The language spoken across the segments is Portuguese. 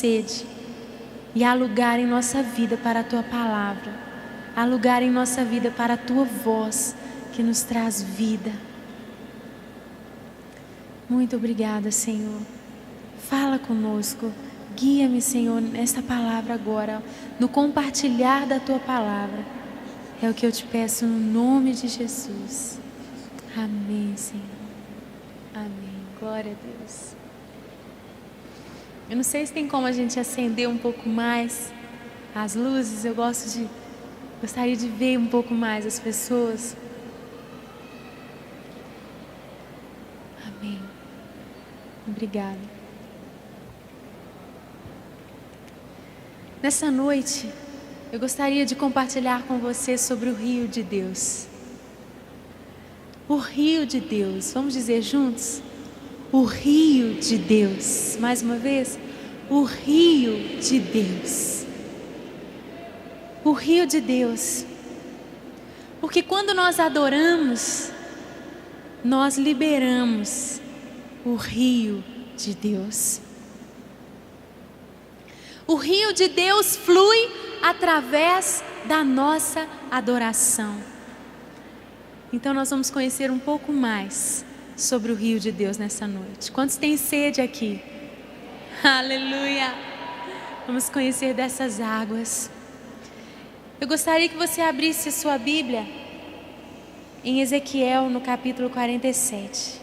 sede, e há lugar em nossa vida para a Tua palavra, há lugar em nossa vida para a Tua voz que nos traz vida. Muito obrigada, Senhor. Fala conosco, guia-me, Senhor, nesta palavra agora, no compartilhar da Tua palavra. É o que eu te peço no nome de Jesus. Amém, Senhor. Amém. Glória a Deus. Eu não sei se tem como a gente acender um pouco mais as luzes. Eu gostaria de ver um pouco mais as pessoas. Amém. Obrigada. Nessa noite, eu gostaria de compartilhar com você sobre o rio de Deus. O rio de Deus. Vamos dizer juntos? O rio de Deus. Mais uma vez, o rio de Deus. O rio de Deus. Porque quando nós adoramos, nós liberamos o rio de Deus. O rio de Deus flui através da nossa adoração. Então nós vamos conhecer um pouco mais sobre o rio de Deus nessa noite. Quantos têm sede aqui? Aleluia! Vamos conhecer dessas águas. Eu gostaria que você abrisse a sua Bíblia em Ezequiel, no capítulo 47.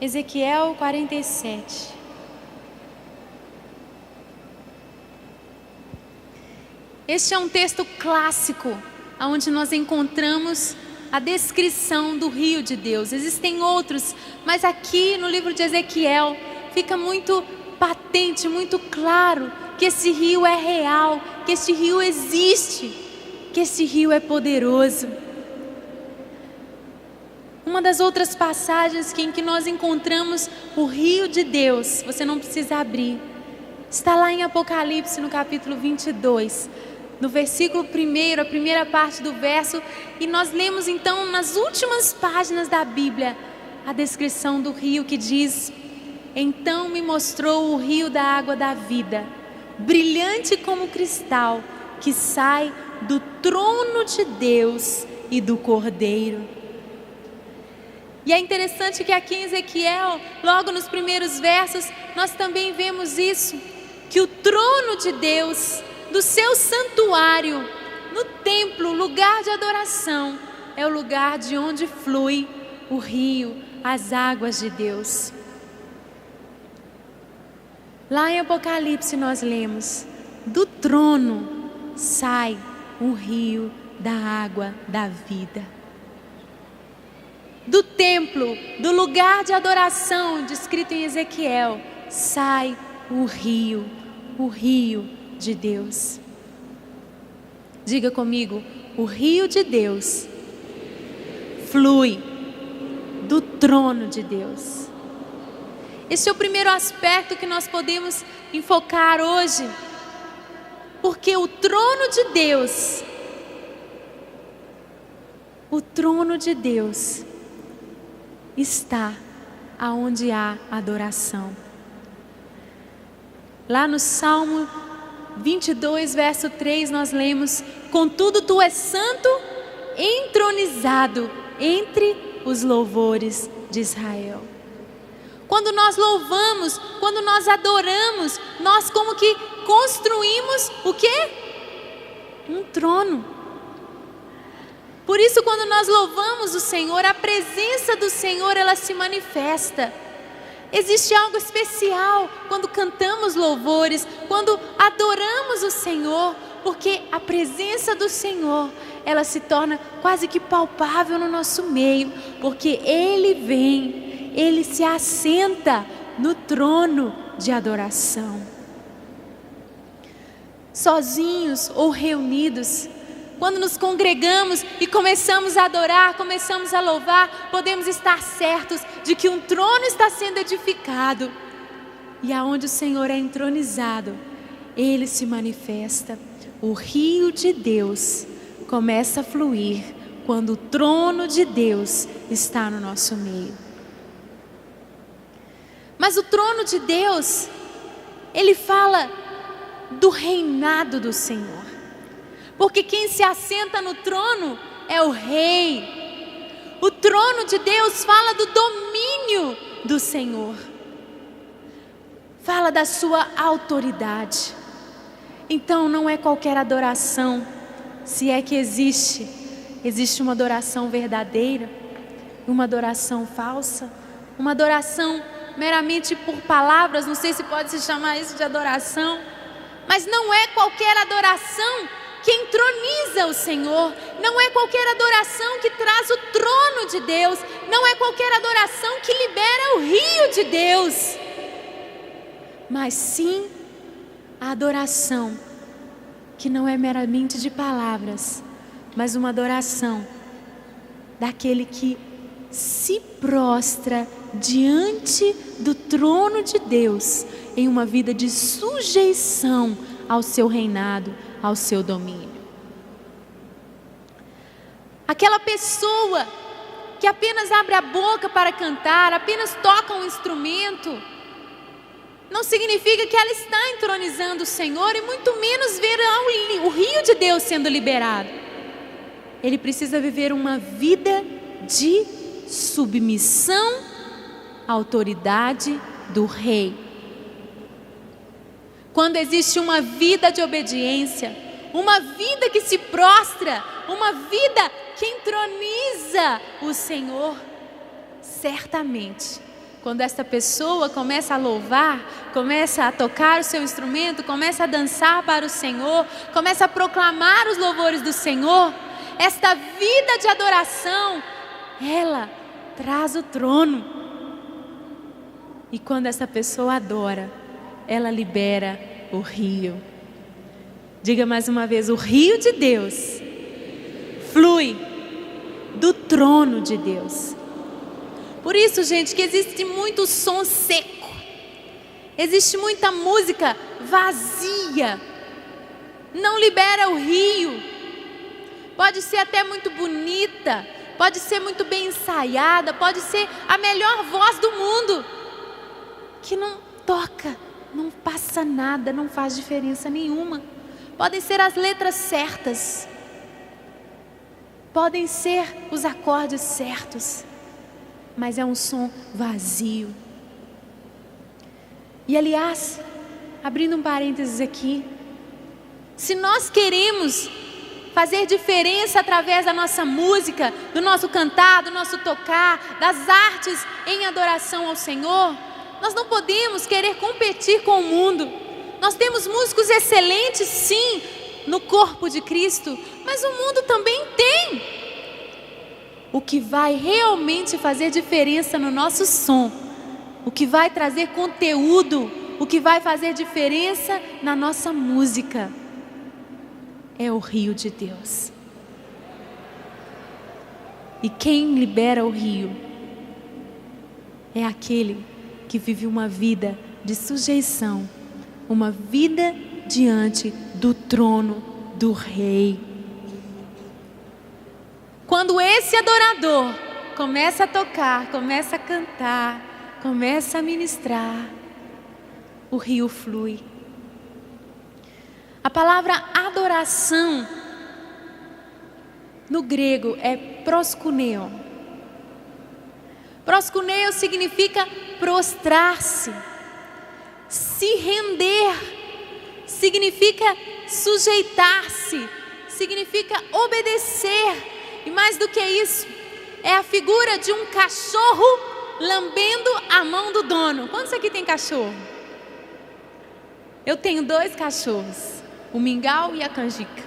Ezequiel 47. Este é um texto clássico, onde nós encontramos a descrição do rio de Deus. Existem outros, mas aqui no livro de Ezequiel fica muito patente, muito claro que esse rio é real, que esse rio existe, que esse rio é poderoso. Uma das outras passagens em que nós encontramos o rio de Deus, você não precisa abrir, está lá em Apocalipse, no capítulo 22, no versículo 1, a primeira parte do verso, e nós lemos então nas últimas páginas da Bíblia a descrição do rio que diz: então me mostrou o rio da água da vida, brilhante como cristal, que sai do trono de Deus e do Cordeiro. E é interessante que aqui em Ezequiel, logo nos primeiros versos, nós também vemos isso, que o trono de Deus, do seu santuário, no templo, lugar de adoração, é o lugar de onde flui o rio, as águas de Deus. Lá em Apocalipse nós lemos: do trono sai um rio da água da vida. Do templo, do lugar de adoração descrito em Ezequiel, sai o rio de Deus. Diga comigo: o rio de Deus flui do trono de Deus. Esse é o primeiro aspecto que nós podemos enfocar hoje, porque o trono de Deus está aonde há adoração. Lá no Salmo 22, verso 3, nós lemos: contudo tu és santo, entronizado entre os louvores de Israel. Quando nós louvamos, quando nós adoramos, nós como que construímos o quê? Um trono. Por isso, quando nós louvamos o Senhor, a presença do Senhor, ela se manifesta. Existe algo especial quando cantamos louvores, quando adoramos o Senhor, porque a presença do Senhor, ela se torna quase que palpável no nosso meio, porque Ele vem, Ele se assenta no trono de adoração. Sozinhos ou reunidos, quando nos congregamos e começamos a adorar, começamos a louvar, podemos estar certos de que um trono está sendo edificado. E aonde o Senhor é entronizado, Ele se manifesta. O rio de Deus começa a fluir quando o trono de Deus está no nosso meio. Mas o trono de Deus, ele fala do reinado do Senhor. Porque quem se assenta no trono é o rei. O trono de Deus fala do domínio do Senhor. Fala da sua autoridade. Então não é qualquer adoração, se é que existe. Existe uma adoração verdadeira, uma adoração falsa, uma adoração meramente por palavras, não sei se pode se chamar isso de adoração, mas não é qualquer adoração que entroniza o Senhor, não é qualquer adoração que traz o trono de Deus, não é qualquer adoração que libera o rio de Deus, mas sim a adoração que não é meramente de palavras, mas uma adoração daquele que se prostra diante do trono de Deus em uma vida de sujeição ao seu reinado, ao seu domínio. Aquela pessoa que apenas abre a boca para cantar, apenas toca um instrumento, não significa que ela está entronizando o Senhor e muito menos verá o rio de Deus sendo liberado. Ele precisa viver uma vida de submissão à autoridade do rei. Quando existe uma vida de obediência, uma vida que se prostra, uma vida que entroniza o Senhor, certamente, quando esta pessoa começa a louvar, começa a tocar o seu instrumento, começa a dançar para o Senhor, começa a proclamar os louvores do Senhor, esta vida de adoração, ela traz o trono. E quando essa pessoa adora, ela libera o rio. Diga mais uma vez: o rio de Deus flui do trono de Deus. Por isso, gente, que existe muito som seco, existe muita música vazia, não libera o rio. Pode ser até muito bonita, pode ser muito bem ensaiada, pode ser a melhor voz do mundo, que não toca, não passa nada, não faz diferença nenhuma. Podem ser as letras certas, podem ser os acordes certos, mas é um som vazio. E aliás, abrindo um parênteses aqui, se nós queremos fazer diferença através da nossa música, do nosso cantar, do nosso tocar, das artes em adoração ao Senhor, nós não podemos querer competir com o mundo. Nós temos músicos excelentes, sim, no corpo de Cristo, mas o mundo também tem. O que vai realmente fazer diferença no nosso som, o que vai trazer conteúdo, o que vai fazer diferença na nossa música, é o rio de Deus. E quem libera o rio é aquele que vive uma vida de sujeição, uma vida diante do trono do Rei. Quando esse adorador começa a tocar, começa a cantar, começa a ministrar, o rio flui. A palavra adoração no grego é proskuneo. Proskuneo significa prostrar-se, se render, significa sujeitar-se, significa obedecer. E mais do que isso, é a figura de um cachorro lambendo a mão do dono. Quantos aqui tem cachorro? Eu tenho 2 cachorros, o Mingau e a Canjica.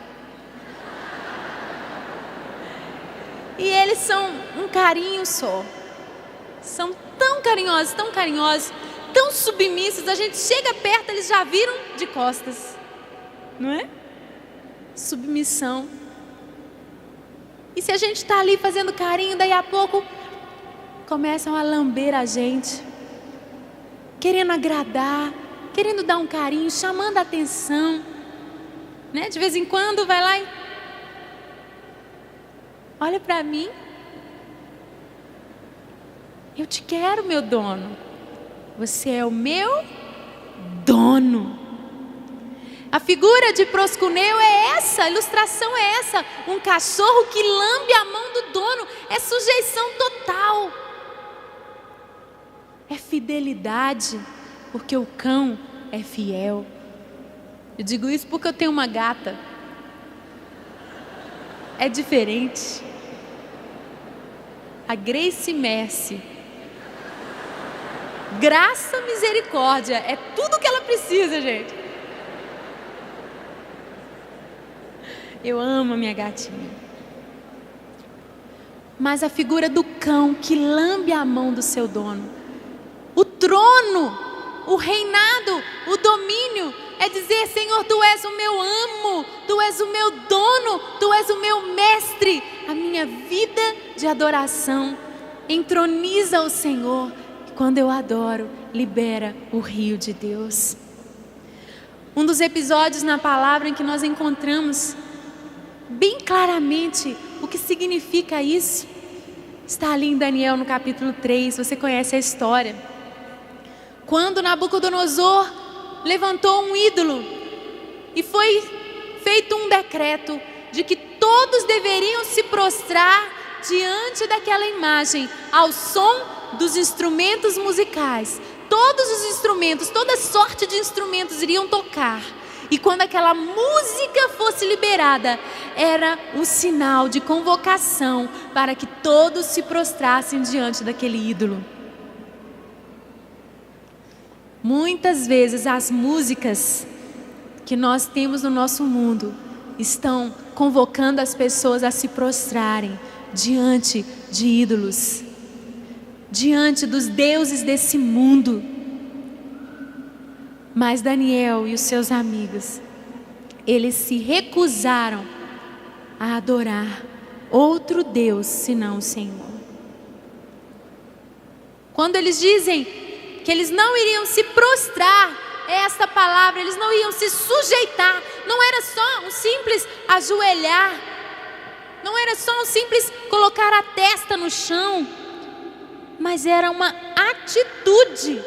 E eles são um carinho só. São tão carinhosos, tão submissos. A gente chega perto, eles já viram de costas, não é? Submissão. E se a gente está ali fazendo carinho, daí a pouco começam a lamber a gente, querendo agradar, querendo dar um carinho, chamando a atenção, né? De vez em quando vai lá e Olha para mim. Eu te quero, meu dono. Você é o meu dono. A figura de proscuneu é essa, a ilustração é essa. Um cachorro que lambe a mão do dono. É sujeição total. É fidelidade, porque o cão é fiel. Eu digo isso porque eu tenho uma gata. É diferente. A Grace Mercy. Graça, misericórdia, é tudo que ela precisa, gente. Eu amo a minha gatinha. Mas a figura do cão que lambe a mão do seu dono. O trono, o reinado, o domínio é dizer: Senhor, Tu és o meu amo, Tu és o meu dono, Tu és o meu mestre. A minha vida de adoração entroniza o Senhor. Quando eu adoro, libera o rio de Deus. Um dos episódios na palavra em que nós encontramos bem claramente o que significa isso está ali em Daniel no capítulo 3, você conhece a história. Quando Nabucodonosor levantou um ídolo e foi feito um decreto de que todos deveriam se prostrar diante daquela imagem, ao som dos instrumentos musicais. Todos os instrumentos, toda sorte de instrumentos iriam tocar. E quando aquela música fosse liberada, era um sinal de convocação para que todos se prostrassem diante daquele ídolo. Muitas vezes as músicas que nós temos no nosso mundo estão convocando as pessoas a se prostrarem diante de ídolos, diante dos deuses desse mundo. Mas Daniel e os seus amigos, eles se recusaram a adorar outro Deus senão o Senhor. Quando eles dizem que eles não iriam se prostrar, é esta palavra, eles não iam se sujeitar. Não era só um simples ajoelhar, não era só um simples colocar a testa no chão, mas era uma atitude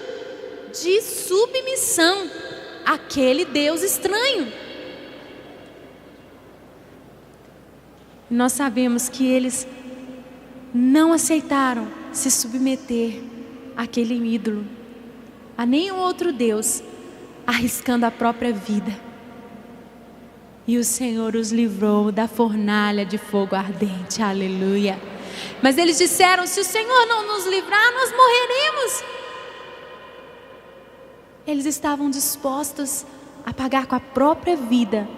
de submissão àquele Deus estranho. Nós sabemos que eles não aceitaram se submeter àquele ídolo, a nenhum outro Deus, arriscando a própria vida. E o Senhor os livrou da fornalha de fogo ardente, aleluia. Mas eles disseram: se o Senhor não nos livrar, nós morreremos. Eles estavam dispostos a pagar com a própria vida,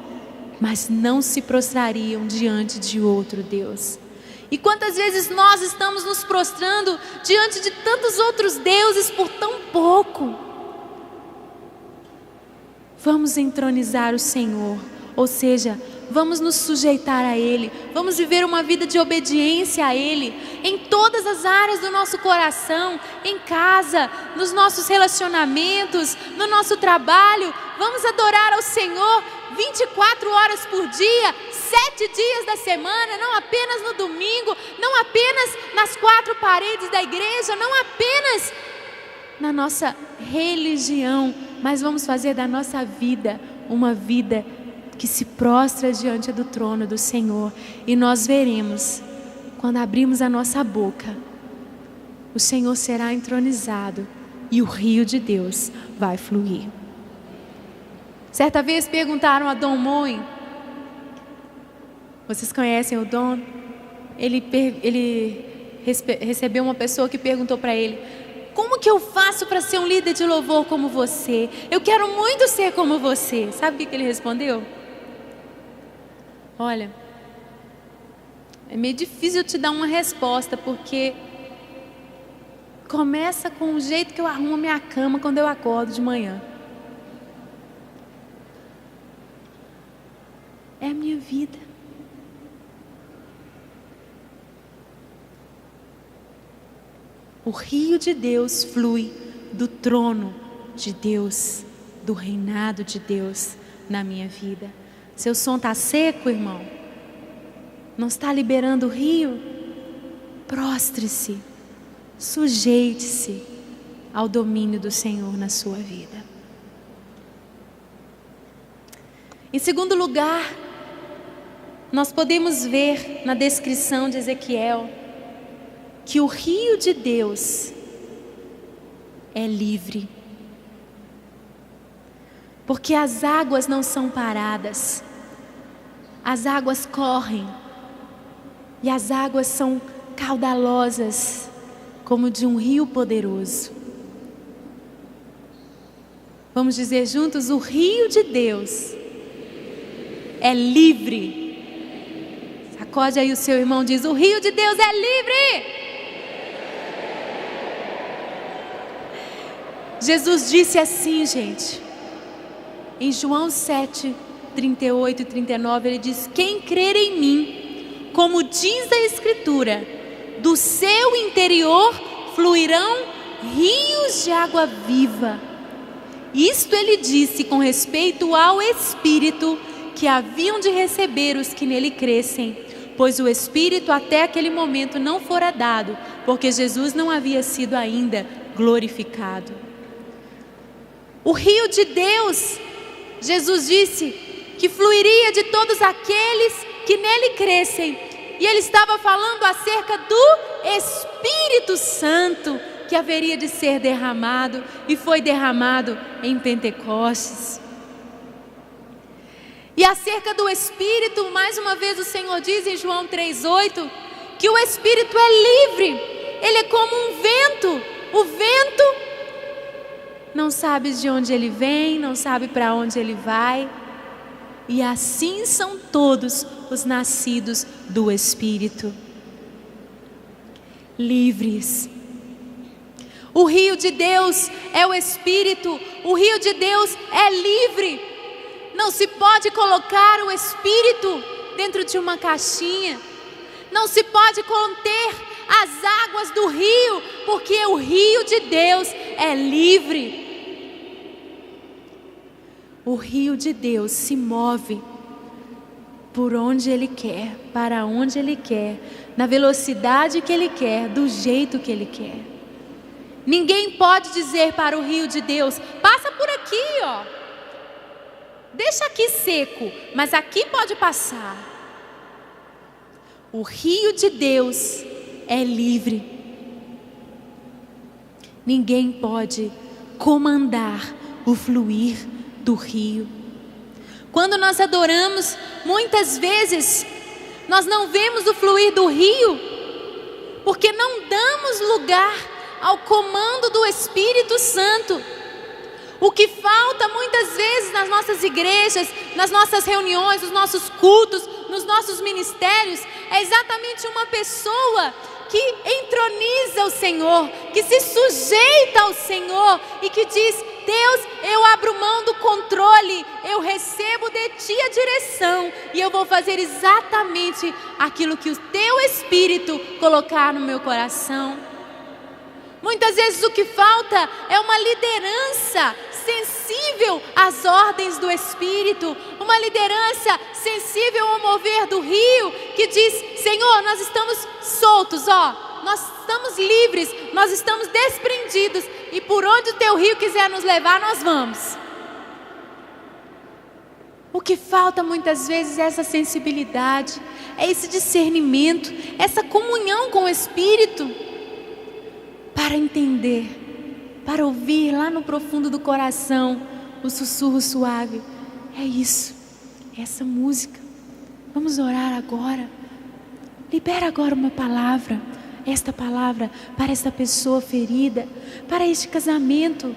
mas não se prostrariam diante de outro Deus. E quantas vezes nós estamos nos prostrando diante de tantos outros deuses por tão pouco? Vamos entronizar o Senhor, ou seja, vamos nos sujeitar a Ele, vamos viver uma vida de obediência a Ele, em todas as áreas do nosso coração, em casa, nos nossos relacionamentos, no nosso trabalho. Vamos adorar ao Senhor 24 horas por dia, 7 dias da semana, não apenas no domingo, não apenas nas 4 paredes da igreja, não apenas na nossa religião, mas vamos fazer da nossa vida uma vida que se prostra diante do trono do Senhor. E nós veremos, quando abrimos a nossa boca, o Senhor será entronizado e o rio de Deus vai fluir. Certa vez perguntaram a Don Moen, vocês conhecem o Don? Ele recebeu uma pessoa que perguntou para ele: como que eu faço para ser um líder de louvor como você? Eu quero muito ser como você. Sabe o que ele respondeu? Olha, é meio difícil eu te dar uma resposta, porque começa com o jeito que eu arrumo minha cama quando eu acordo de manhã. É a minha vida. O rio de Deus flui do trono de Deus, do reinado de Deus na minha vida. Seu som está seco, irmão? Não está liberando o rio? Prostre-se, sujeite-se ao domínio do Senhor na sua vida. Em segundo lugar, nós podemos ver na descrição de Ezequiel que o rio de Deus é livre. Porque as águas não são paradas, as águas correm, e as águas são caudalosas, como de um rio poderoso. Vamos dizer juntos: o rio de Deus é livre. Sacode aí o seu irmão, diz: o rio de Deus é livre. Jesus disse assim, gente, em João 7, 38 e 39, ele diz: quem crer em mim, como diz a Escritura, do seu interior fluirão rios de água viva. Isto ele disse com respeito ao Espírito que haviam de receber os que nele crescem, pois o Espírito até aquele momento não fora dado, porque Jesus não havia sido ainda glorificado. O rio de Deus, Jesus disse que fluiria de todos aqueles que nele crescem, e ele estava falando acerca do Espírito Santo que haveria de ser derramado, e foi derramado em Pentecostes. E acerca do Espírito, mais uma vez o Senhor diz em João 3,8, que o Espírito é livre, ele é como um vento. O vento não sabe de onde ele vem, não sabe para onde ele vai, e assim são todos os nascidos do Espírito, livres. O rio de Deus é o Espírito, o rio de Deus é livre. Não se pode colocar o Espírito dentro de uma caixinha, não se pode conter as águas do rio, porque o rio de Deus é livre. O rio de Deus se move por onde Ele quer, para onde Ele quer, na velocidade que Ele quer, do jeito que Ele quer. Ninguém pode dizer para o rio de Deus: passa por aqui, ó, deixa aqui seco, mas aqui pode passar. O rio de Deus é livre. Ninguém pode comandar o fluir do rio. Quando nós adoramos, muitas vezes nós não vemos o fluir do rio, porque não damos lugar ao comando do Espírito Santo. O que falta muitas vezes nas nossas igrejas, nas nossas reuniões, nos nossos cultos, nos nossos ministérios, é exatamente uma pessoa que entroniza o Senhor, que se sujeita ao Senhor e que diz: Deus, eu abro mão do controle, eu recebo de Ti a direção e eu vou fazer exatamente aquilo que o Teu Espírito colocar no meu coração. Muitas vezes o que falta é uma liderança sensível às ordens do Espírito, uma liderança sensível ao mover do rio, que diz: Senhor, nós estamos soltos, nós estamos livres, nós estamos desprendidos, e por onde o Teu rio quiser nos levar, nós vamos. O que falta muitas vezes é essa sensibilidade, é esse discernimento, essa comunhão com o Espírito, para entender, para ouvir lá no profundo do coração o sussurro suave. É isso, é essa música. Vamos orar agora. Libera agora uma palavra, esta palavra para esta pessoa ferida, para este casamento.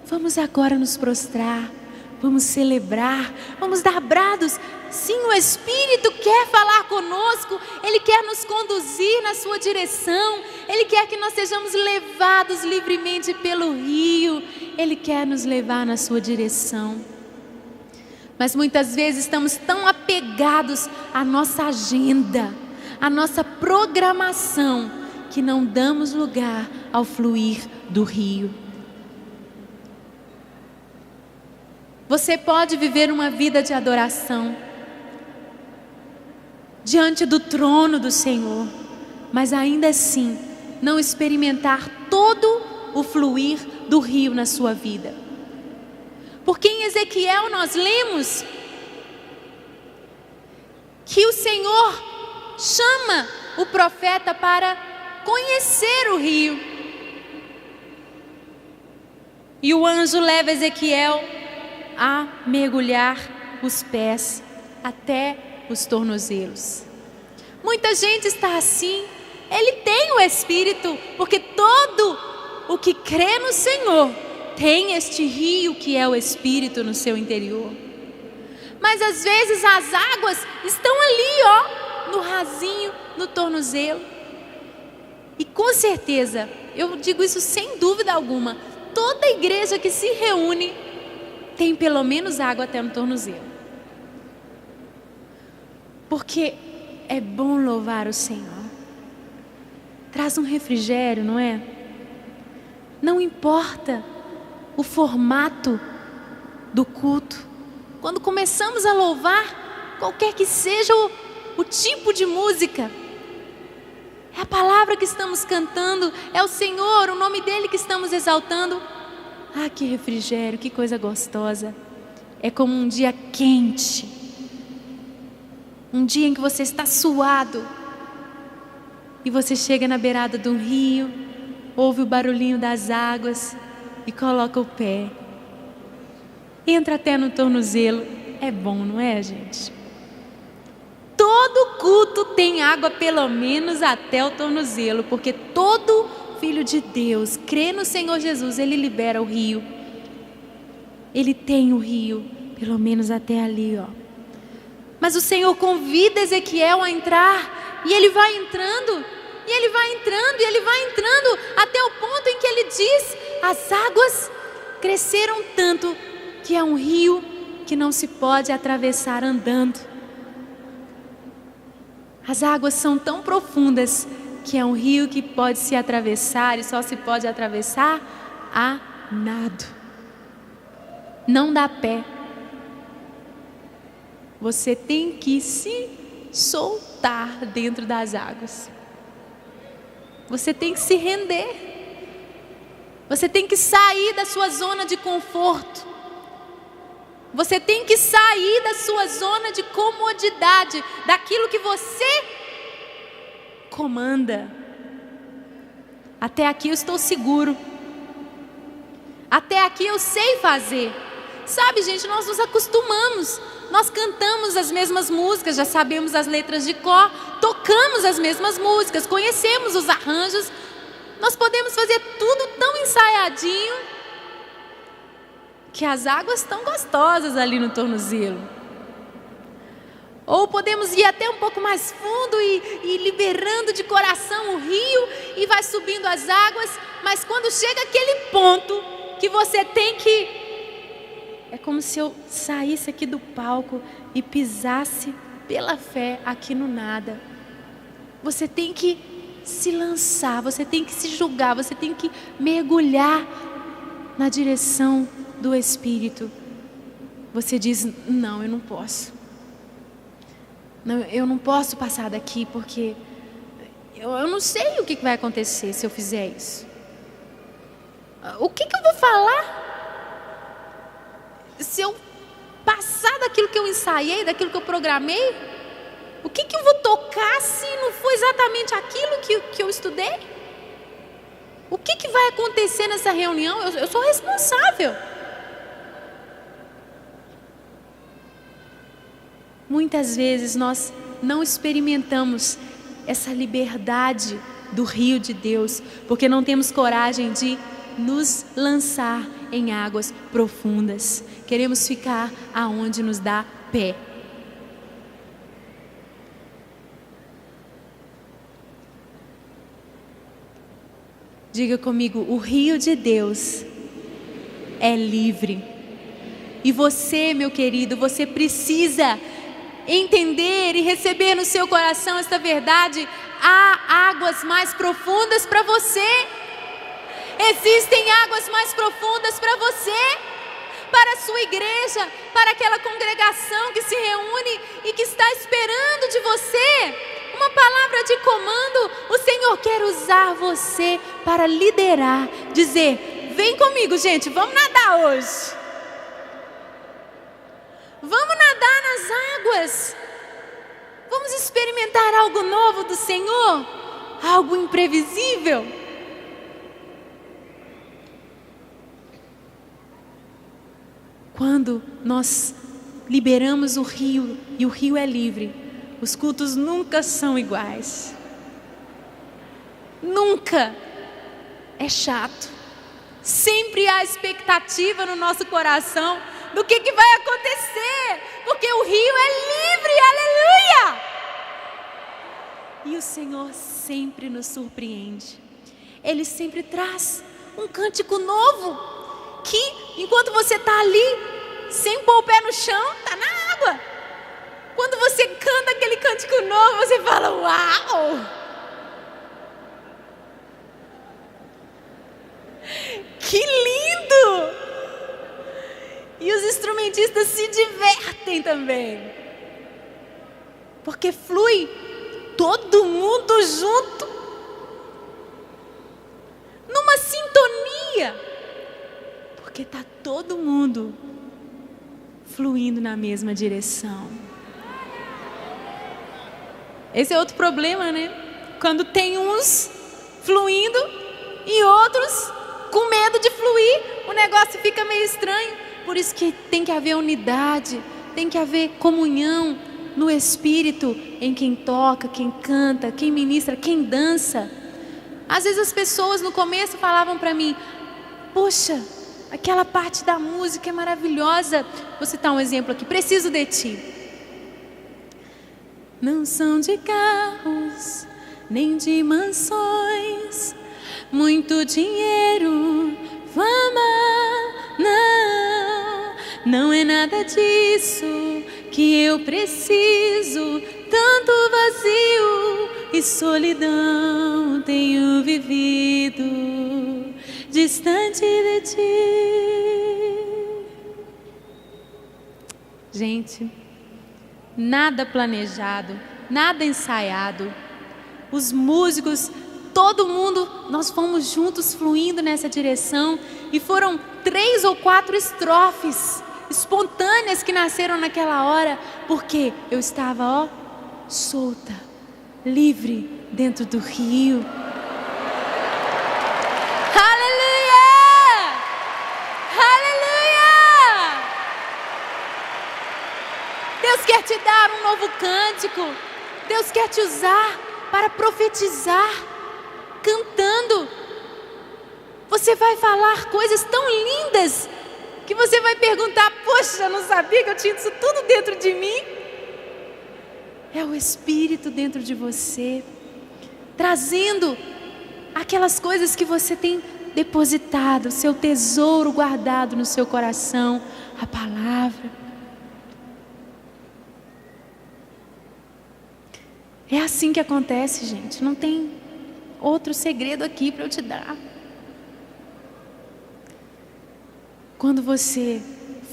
Vamos agora nos prostrar, vamos celebrar, vamos dar brados. Sim, o Espírito quer falar conosco, Ele quer nos conduzir na sua direção, Ele quer que nós sejamos levados livremente pelo rio, Ele quer nos levar na sua direção. Mas muitas vezes estamos tão apegados à nossa agenda, à nossa programação, que não damos lugar ao fluir do rio. Você pode viver uma vida de adoração, diante do trono do Senhor, mas ainda assim não experimentar todo o fluir do rio na sua vida. Porque em Ezequiel nós lemos que o Senhor chama o profeta para conhecer o rio. E o anjo leva Ezequiel a mergulhar os pés até os tornozelos. Muita gente está assim. Ele tem o Espírito, porque todo o que crê no Senhor tem este rio que é o Espírito no seu interior. Mas às vezes as águas estão ali, no rasinho, no tornozelo. E com certeza, eu digo isso sem dúvida alguma, toda igreja que se reúne tem pelo menos água até no tornozelo. Porque é bom louvar o Senhor. Traz um refrigério, não é? Não importa o formato do culto. Quando começamos a louvar, qualquer que seja o tipo de música, é a palavra que estamos cantando, é o Senhor, o nome dEle que estamos exaltando. Ah, que refrigério, que coisa gostosa. É como um dia quente, um dia em que você está suado, e você chega na beirada do rio, ouve o barulhinho das águas e coloca o pé. Entra até no tornozelo. É bom, não é, gente? Todo culto tem água pelo menos até o tornozelo, porque todo filho de Deus crê no Senhor Jesus, ele libera o rio. Ele tem o rio, pelo menos até ali, Mas o Senhor convida Ezequiel a entrar, e ele vai entrando, e ele vai entrando, e ele vai entrando, até o ponto em que ele diz: as águas cresceram tanto que é um rio que não se pode atravessar andando. As águas são tão profundas que é um rio que pode se atravessar, e só se pode atravessar a nado. Não dá pé. Você tem que se soltar dentro das águas. Você tem que se render. Você tem que sair da sua zona de conforto. Você tem que sair da sua zona de comodidade, daquilo que você comanda. Até aqui eu estou seguro. Até aqui eu sei fazer. Sabe, gente, nós nos acostumamos. Nós cantamos as mesmas músicas, já sabemos as letras de cor, tocamos as mesmas músicas, conhecemos os arranjos. Nós podemos fazer tudo tão ensaiadinho que as águas estão gostosas ali no tornozelo. Ou podemos ir até um pouco mais fundo e liberando de coração o rio, e vai subindo as águas, mas quando chega aquele ponto que você tem que... É como se eu saísse aqui do palco e pisasse pela fé aqui no nada. Você tem que se lançar, você tem que se jogar, você tem que mergulhar na direção do Espírito. Você diz: não, eu não posso. Não, eu não posso passar daqui, porque eu não sei o que vai acontecer se eu fizer isso. O que eu vou falar se eu passar daquilo que eu ensaiei, daquilo que eu programei? O que eu vou tocar se não for exatamente aquilo que eu estudei? O que vai acontecer nessa reunião? Eu sou responsável. Muitas vezes nós não experimentamos essa liberdade do rio de Deus, porque não temos coragem de nos lançar em águas profundas. Queremos ficar aonde nos dá pé. Diga comigo: o rio de Deus é livre. E você, meu querido, você precisa entender e receber no seu coração esta verdade. Há águas mais profundas para você. Existem águas mais profundas para você. para a sua igreja, para aquela congregação que se reúne e que está esperando de você uma palavra de comando. O Senhor quer usar você para liderar, dizer: vem comigo, gente, vamos nadar hoje. Vamos nadar nas águas. Vamos experimentar algo novo do Senhor, algo imprevisível. Quando nós liberamos o rio e o rio é livre, os cultos nunca são iguais. Nunca é chato. Sempre há expectativa no nosso coração do que vai acontecer, porque o rio é livre, aleluia! E o Senhor sempre nos surpreende. Ele sempre traz um cântico novo, que enquanto você está ali, sem pôr o pé no chão, está na água. Quando você canta aquele cântico novo, você fala: uau! Que lindo! E os instrumentistas se divertem também, porque flui todo mundo junto, numa sintonia, porque está todo mundo fluindo na mesma direção. Esse é outro problema, né? Quando tem uns fluindo e outros com medo de fluir, o negócio fica meio estranho. Por isso que tem que haver unidade, tem que haver comunhão no Espírito, em quem toca, quem canta, quem ministra, quem dança. Às vezes as pessoas no começo falavam para mim: poxa, aquela parte da música é maravilhosa. Vou citar um exemplo aqui: Preciso de Ti. Não são de carros, nem de mansões, muito dinheiro, fama, não é nada disso que eu preciso. Tanto vazio e solidão tenho vivido distante de Ti. Gente, nada planejado, nada ensaiado. Os músicos, todo mundo, nós fomos juntos fluindo nessa direção. E foram 3 ou 4 estrofes espontâneas que nasceram naquela hora, porque eu estava, ó, solta, livre dentro do rio. Aleluia! Aleluia! Deus quer te dar um novo cântico. Deus quer te usar para profetizar, cantando. Você vai falar coisas tão lindas que você vai perguntar: poxa, eu não sabia que eu tinha isso tudo dentro de mim. É o Espírito dentro de você, trazendo aquelas coisas que você tem depositado, seu tesouro guardado no seu coração, a palavra. É assim que acontece, gente. Não tem outro segredo aqui para eu te dar. Quando você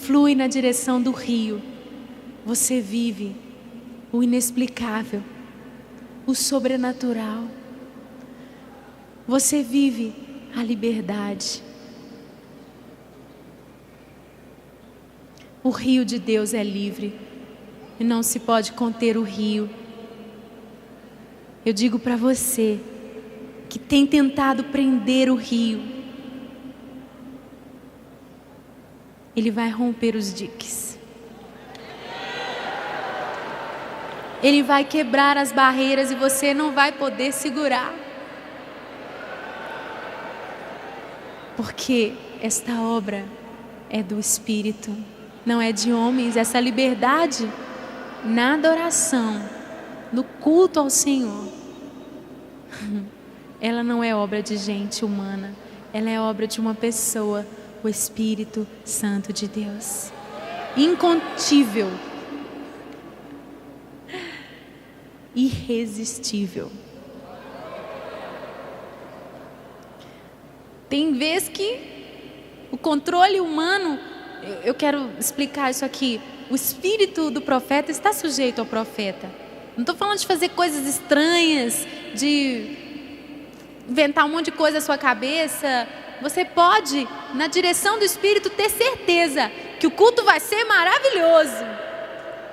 flui na direção do rio, você vive o inexplicável, o sobrenatural. Você vive a liberdade. O rio de Deus é livre e não se pode conter o rio. Eu digo para você que tem tentado prender o rio, ele vai romper os diques. Ele vai quebrar as barreiras e você não vai poder segurar. Porque esta obra é do Espírito, não é de homens. Essa liberdade na adoração, no culto ao Senhor, ela não é obra de gente humana, ela é obra de uma pessoa, o Espírito Santo de Deus, incontível, irresistível. Tem vezes que o controle humano eu quero explicar isso aqui. O espírito do profeta está sujeito ao profeta. Não estou falando de fazer coisas estranhas, de inventar um monte de coisa na sua cabeça. Você pode, na direção do Espírito, ter certeza que o culto vai ser maravilhoso.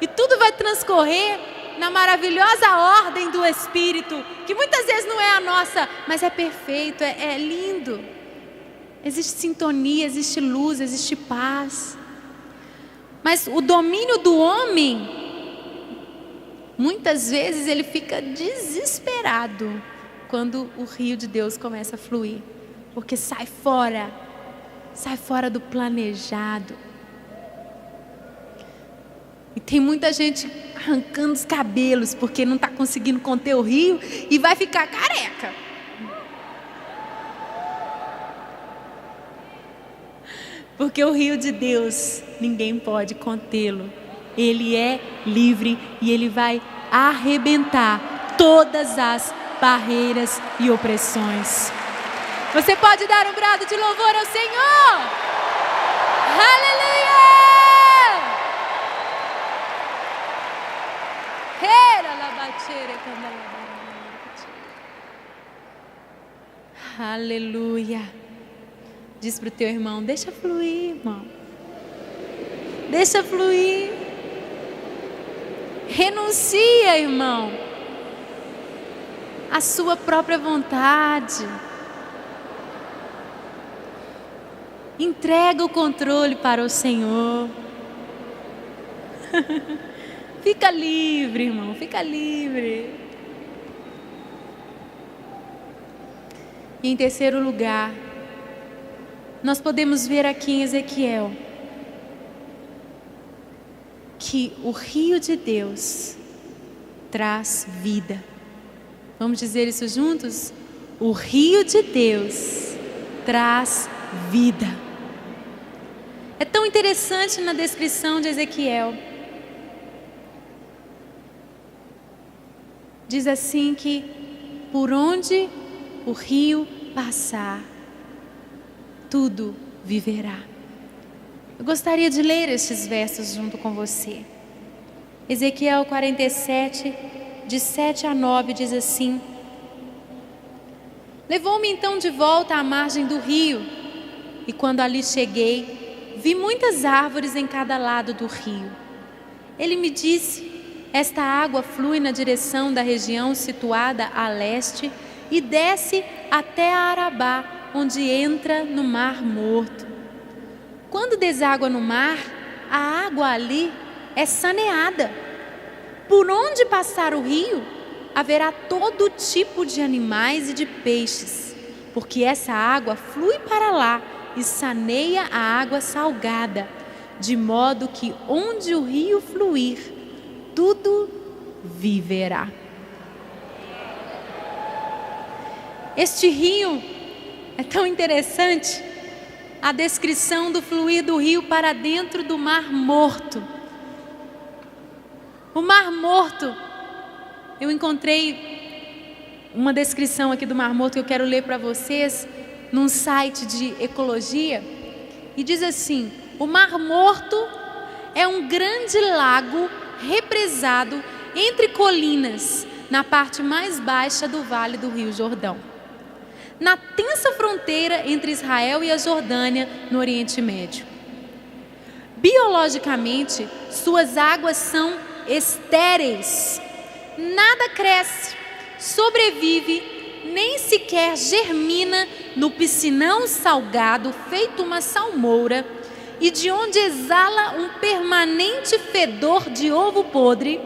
E tudo vai transcorrer na maravilhosa ordem do Espírito, que muitas vezes não é a nossa, mas é perfeito, é lindo. Existe sintonia, existe luz, existe paz. Mas o domínio do homem, muitas vezes ele fica desesperado quando o rio de Deus começa a fluir. Porque sai fora do planejado. E tem muita gente arrancando os cabelos porque não está conseguindo conter o rio e vai ficar careca. Porque o rio de Deus, ninguém pode contê-lo. Ele é livre e ele vai arrebentar todas as barreiras e opressões. Você pode dar um brado de louvor ao Senhor? Aleluia! Aleluia! Diz para o teu irmão, deixa fluir, irmão. Deixa fluir. Renuncia, irmão, à sua própria vontade. Entrega o controle para o Senhor. Fica livre, irmão, fica livre. E em terceiro lugar, nós podemos ver aqui em Ezequiel que o rio de Deus traz vida. Vamos dizer isso juntos? O rio de Deus traz vida. É tão interessante na descrição de Ezequiel. Diz assim que por onde o rio passar, tudo viverá. Eu gostaria de ler estes versos junto com você. Ezequiel 47, de 7 a 9, diz assim: Levou-me então de volta à margem do rio, e quando ali cheguei, vi muitas árvores em cada lado do rio. Ele me disse: esta água flui na direção da região situada a leste e desce até a Arabá, onde entra no Mar Morto. Quando deságua no mar, a água ali é saneada. Por onde passar o rio, haverá todo tipo de animais e de peixes, porque essa água flui para lá e saneia a água salgada, de modo que onde o rio fluir, tudo viverá. Este rio é tão interessante, a descrição do fluir do rio para dentro do Mar Morto. O Mar Morto, eu encontrei uma descrição aqui do Mar Morto que eu quero ler para vocês, num site de ecologia, e diz assim: o Mar Morto é um grande lago represado entre colinas, na parte mais baixa do vale do Rio Jordão, na tensa fronteira entre Israel e a Jordânia, no Oriente Médio. Biologicamente, suas águas são estéreis. Nada cresce, sobrevive, nem sequer germina no piscinão salgado feito uma salmoura e de onde exala um permanente fedor de ovo podre,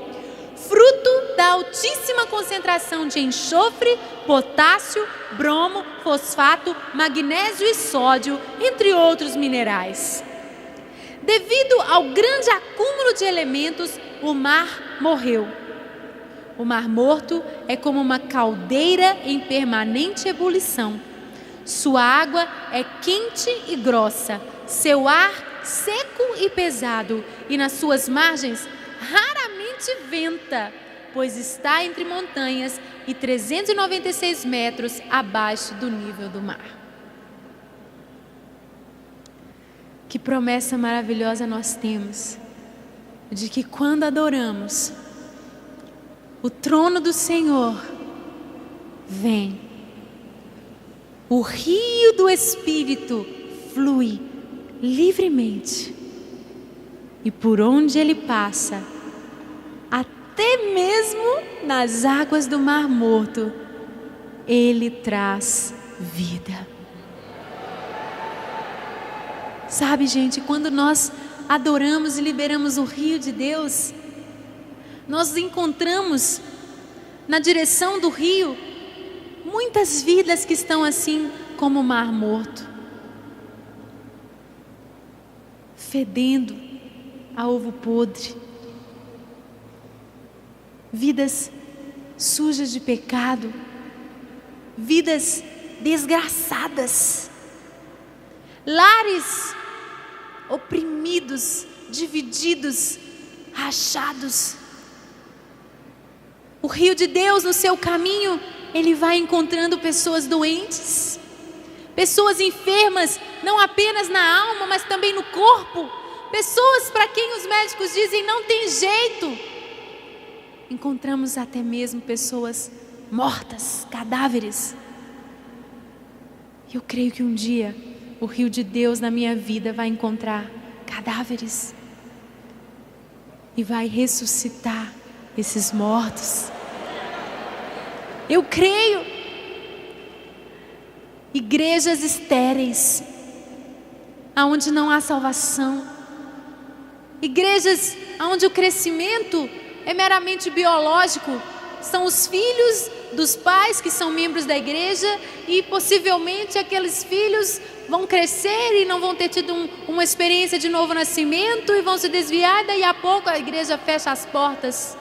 fruto da altíssima concentração de enxofre, potássio, bromo, fosfato, magnésio e sódio, entre outros minerais. Devido ao grande acúmulo de elementos, o mar morreu. O Mar Morto é como uma caldeira em permanente ebulição. Sua água é quente e grossa, seu ar seco e pesado, e nas suas margens raramente venta, pois está entre montanhas e 396 metros abaixo do nível do mar. Que promessa maravilhosa nós temos, de que quando adoramos, o trono do Senhor vem, o rio do Espírito flui livremente, e por onde ele passa, até mesmo nas águas do Mar Morto, ele traz vida. Sabe, gente, quando nós adoramos e liberamos o rio de Deus, nós encontramos na direção do rio muitas vidas que estão assim como o Mar Morto, fedendo a ovo podre, vidas sujas de pecado, vidas desgraçadas, lares oprimidos, divididos, rachados. O rio de Deus no seu caminho, ele vai encontrando pessoas doentes, pessoas enfermas, não apenas na alma, mas também no corpo, pessoas para quem os médicos dizem não tem jeito. Encontramos até mesmo pessoas mortas, cadáveres. Eu creio que um dia o rio de Deus na minha vida vai encontrar cadáveres e vai ressuscitar esses mortos. Eu creio. Igrejas estéreis, aonde não há salvação, igrejas onde o crescimento é meramente biológico, são os filhos dos pais que são membros da igreja, e possivelmente aqueles filhos vão crescer e não vão ter tido uma experiência de novo nascimento e vão se desviar, e daí a pouco a igreja fecha as portas.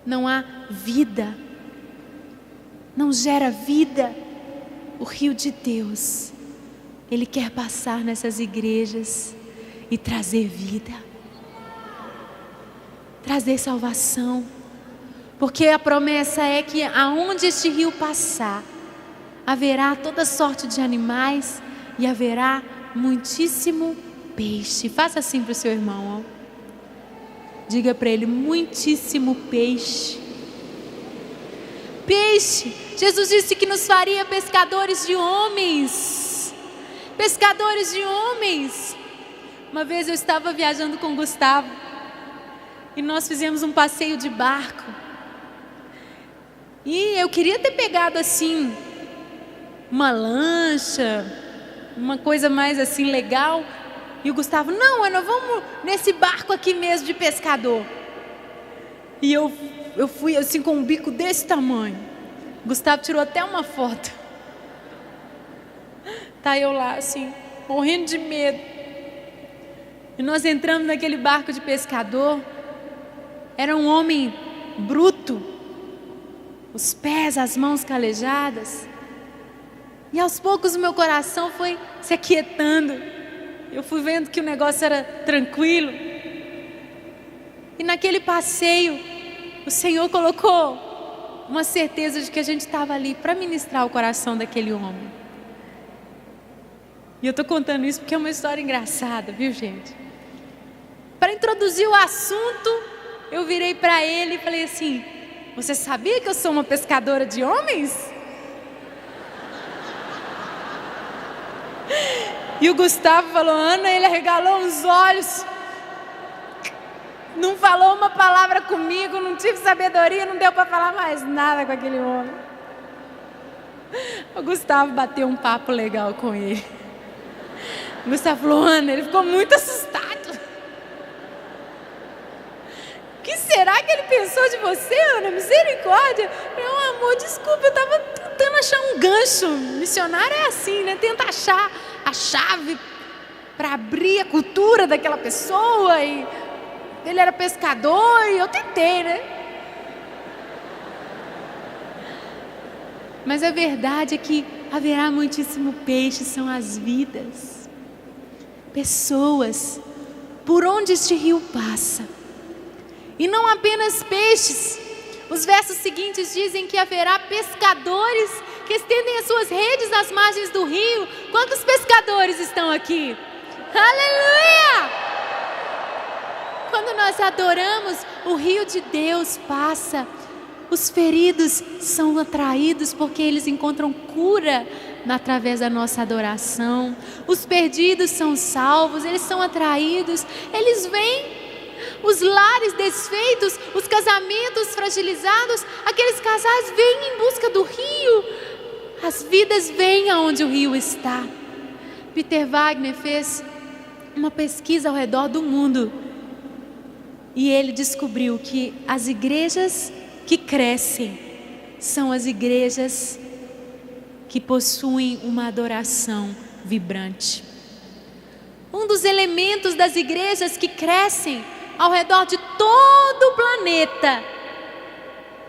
Não há vida, não gera vida. O rio de Deus, ele quer passar nessas igrejas e trazer vida, trazer salvação, porque a promessa é que aonde este rio passar, haverá toda sorte de animais e haverá muitíssimo peixe. Faça assim para o seu irmão, ó. Diga para ele: muitíssimo peixe. Peixe. Jesus disse que nos faria pescadores de homens. Pescadores de homens. Uma vez eu estava viajando com o Gustavo e nós fizemos um passeio de barco. E eu queria ter pegado assim uma lancha, uma coisa mais assim legal. E o Gustavo: não, Ana, vamos nesse barco aqui mesmo de pescador. E eu fui assim com um bico desse tamanho. O Gustavo tirou até uma foto. Tá eu lá assim, morrendo de medo. E nós entramos naquele barco de pescador. Era um homem bruto, os pés, as mãos calejadas. E aos poucos o meu coração foi se aquietando. Eu fui vendo que o negócio era tranquilo. E naquele passeio, o Senhor colocou uma certeza de que a gente estava ali para ministrar o coração daquele homem. E eu estou contando isso porque é uma história engraçada, viu, gente? Para introduzir o assunto, eu virei para ele e falei assim: você sabia que eu sou uma pescadora de homens? E o Gustavo falou: Ana, ele arregalou os olhos, não falou uma palavra comigo, não tive sabedoria, não deu para falar mais nada com aquele homem. O Gustavo bateu um papo legal com ele. O Gustavo falou: Ana, ele ficou muito assustado. O que será que ele pensou de você, Ana? Misericórdia. Meu amor, desculpa, eu estava tentando achar um gancho. Missionário é assim, né? Tenta achar a chave para abrir a cultura daquela pessoa. E ele era pescador e eu tentei, né? Mas a verdade é que haverá muitíssimo peixe, são as vidas, pessoas, por onde este rio passa. E não apenas peixes. Os versos seguintes dizem que haverá pescadores que estendem as suas redes nas margens do rio. Quantos pescadores estão aqui? Aleluia! Quando nós adoramos, o rio de Deus passa. Os feridos são atraídos porque eles encontram cura através da nossa adoração. Os perdidos são salvos, eles são atraídos, eles vêm. Os lares desfeitos, os casamentos fragilizados, aqueles casais vêm em busca do rio. As vidas vêm aonde o rio está. Peter Wagner fez uma pesquisa ao redor do mundo e ele descobriu que as igrejas que crescem são as igrejas que possuem uma adoração vibrante. Um dos elementos das igrejas que crescem ao redor de todo o planeta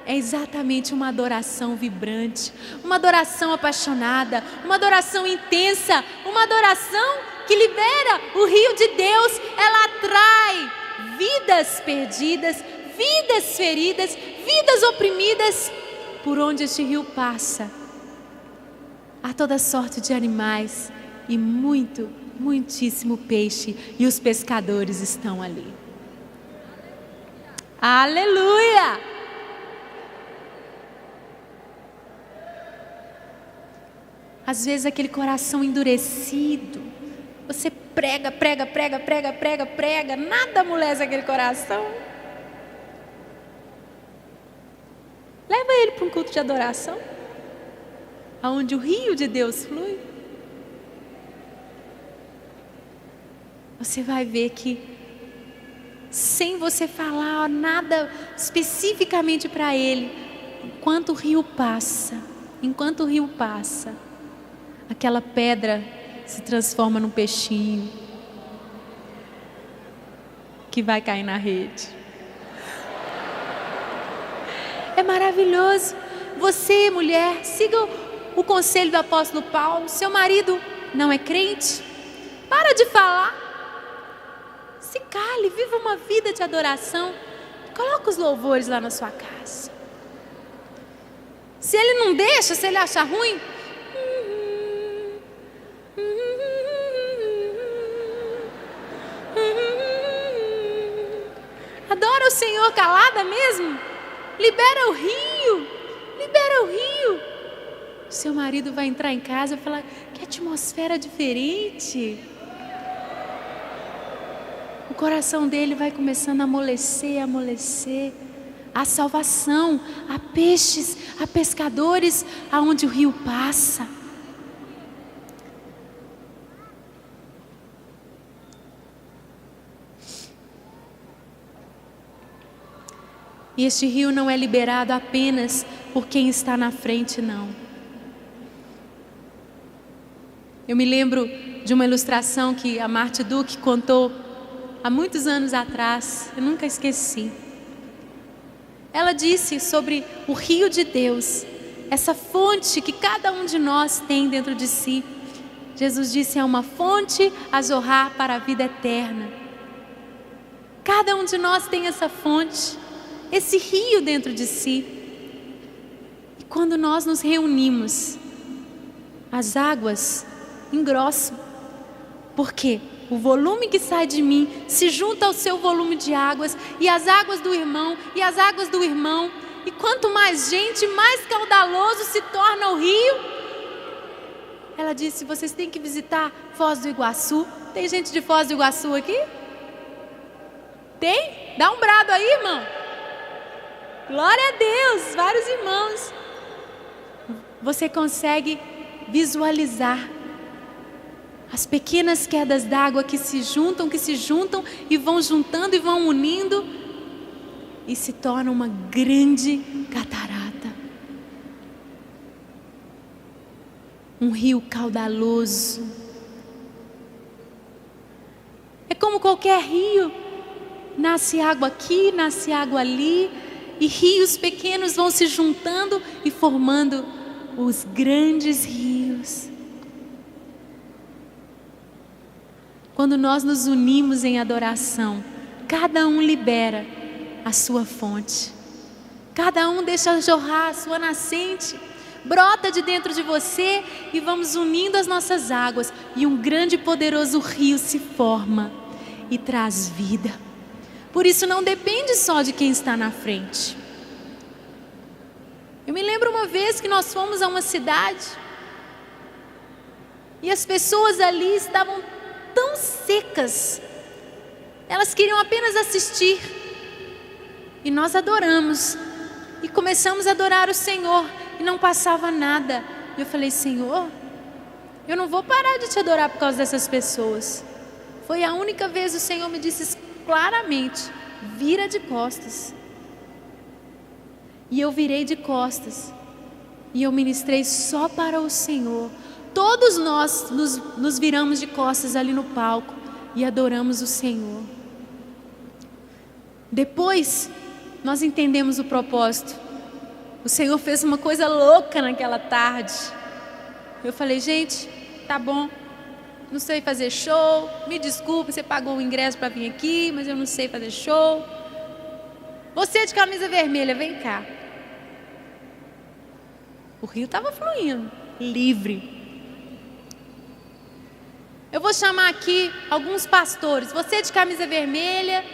é exatamente uma adoração vibrante, uma adoração apaixonada, uma adoração intensa, uma adoração que libera o rio de Deus. Ela atrai vidas perdidas, vidas feridas, vidas oprimidas. Por onde este rio passa, há toda sorte de animais e muitíssimo peixe, e os pescadores estão ali. Aleluia! Às vezes aquele coração endurecido, você prega, nada amolece aquele coração. Leva ele para um culto de adoração, aonde o rio de Deus flui. Você vai ver que, sem você falar nada especificamente para ele, enquanto o rio passa, aquela pedra se transforma num peixinho que vai cair na rede. É maravilhoso. Você, mulher, siga o conselho do apóstolo Paulo. Seu marido não é crente? Para de falar. Se cale, viva uma vida de adoração. Coloca os louvores lá na sua casa. Se ele não deixa, se ele achar ruim, adora o Senhor calada mesmo. Libera o rio. Seu marido vai entrar em casa e falar: que atmosfera diferente. O coração dele vai começando a amolecer. Há salvação, há peixes, há pescadores aonde o rio passa. E este rio não é liberado apenas por quem está na frente, não. Eu me lembro de uma ilustração que a Marty Duke contou há muitos anos atrás, eu nunca esqueci. Ela disse sobre o rio de Deus, essa fonte que cada um de nós tem dentro de si. Jesus disse: é uma fonte a jorrar para a vida eterna. Cada um de nós tem essa fonte, esse rio dentro de si. E quando nós nos reunimos, as águas engrossam. Por quê? O volume que sai de mim se junta ao seu volume de águas, e as águas do irmão, e as águas do irmão. E quanto mais gente, mais caudaloso se torna o rio. Ela disse: vocês têm que visitar Foz do Iguaçu. Tem gente de Foz do Iguaçu aqui? Tem? Dá um brado aí, irmão. Glória a Deus, vários irmãos. Você consegue visualizar as pequenas quedas d'água que se juntam e vão juntando e vão unindo e se torna uma grande catarata. Um rio caudaloso. É como qualquer rio. Nasce água aqui, nasce água ali, e rios pequenos vão se juntando e formando os grandes rios. Quando nós nos unimos em adoração, cada um libera a sua fonte, cada um deixa jorrar a sua nascente. brota de dentro de você e vamos unindo as nossas águas e um grande e poderoso rio se forma e traz vida. Por isso não depende só de quem está na frente. Eu me lembro uma vez que nós fomos a uma cidade e as pessoas ali estavam tão secas, elas queriam apenas assistir. E nós adoramos e começamos a adorar o Senhor e não passava nada. E eu falei: Senhor, eu não vou parar de te adorar por causa dessas pessoas. Foi a única vez que o Senhor me disse claramente: vira de costas. E eu virei de costas e eu ministrei só para o Senhor. Todos nós nos viramos de costas ali no palco e adoramos o Senhor. Depois nós entendemos o propósito. O Senhor fez uma coisa louca naquela tarde. Eu falei: gente, tá bom, não sei fazer show, me desculpe, você pagou o ingresso para vir aqui, mas eu não sei fazer show. Você de camisa vermelha, vem cá. O rio estava fluindo, livre. Eu vou chamar aqui alguns pastores. Você de camisa vermelha,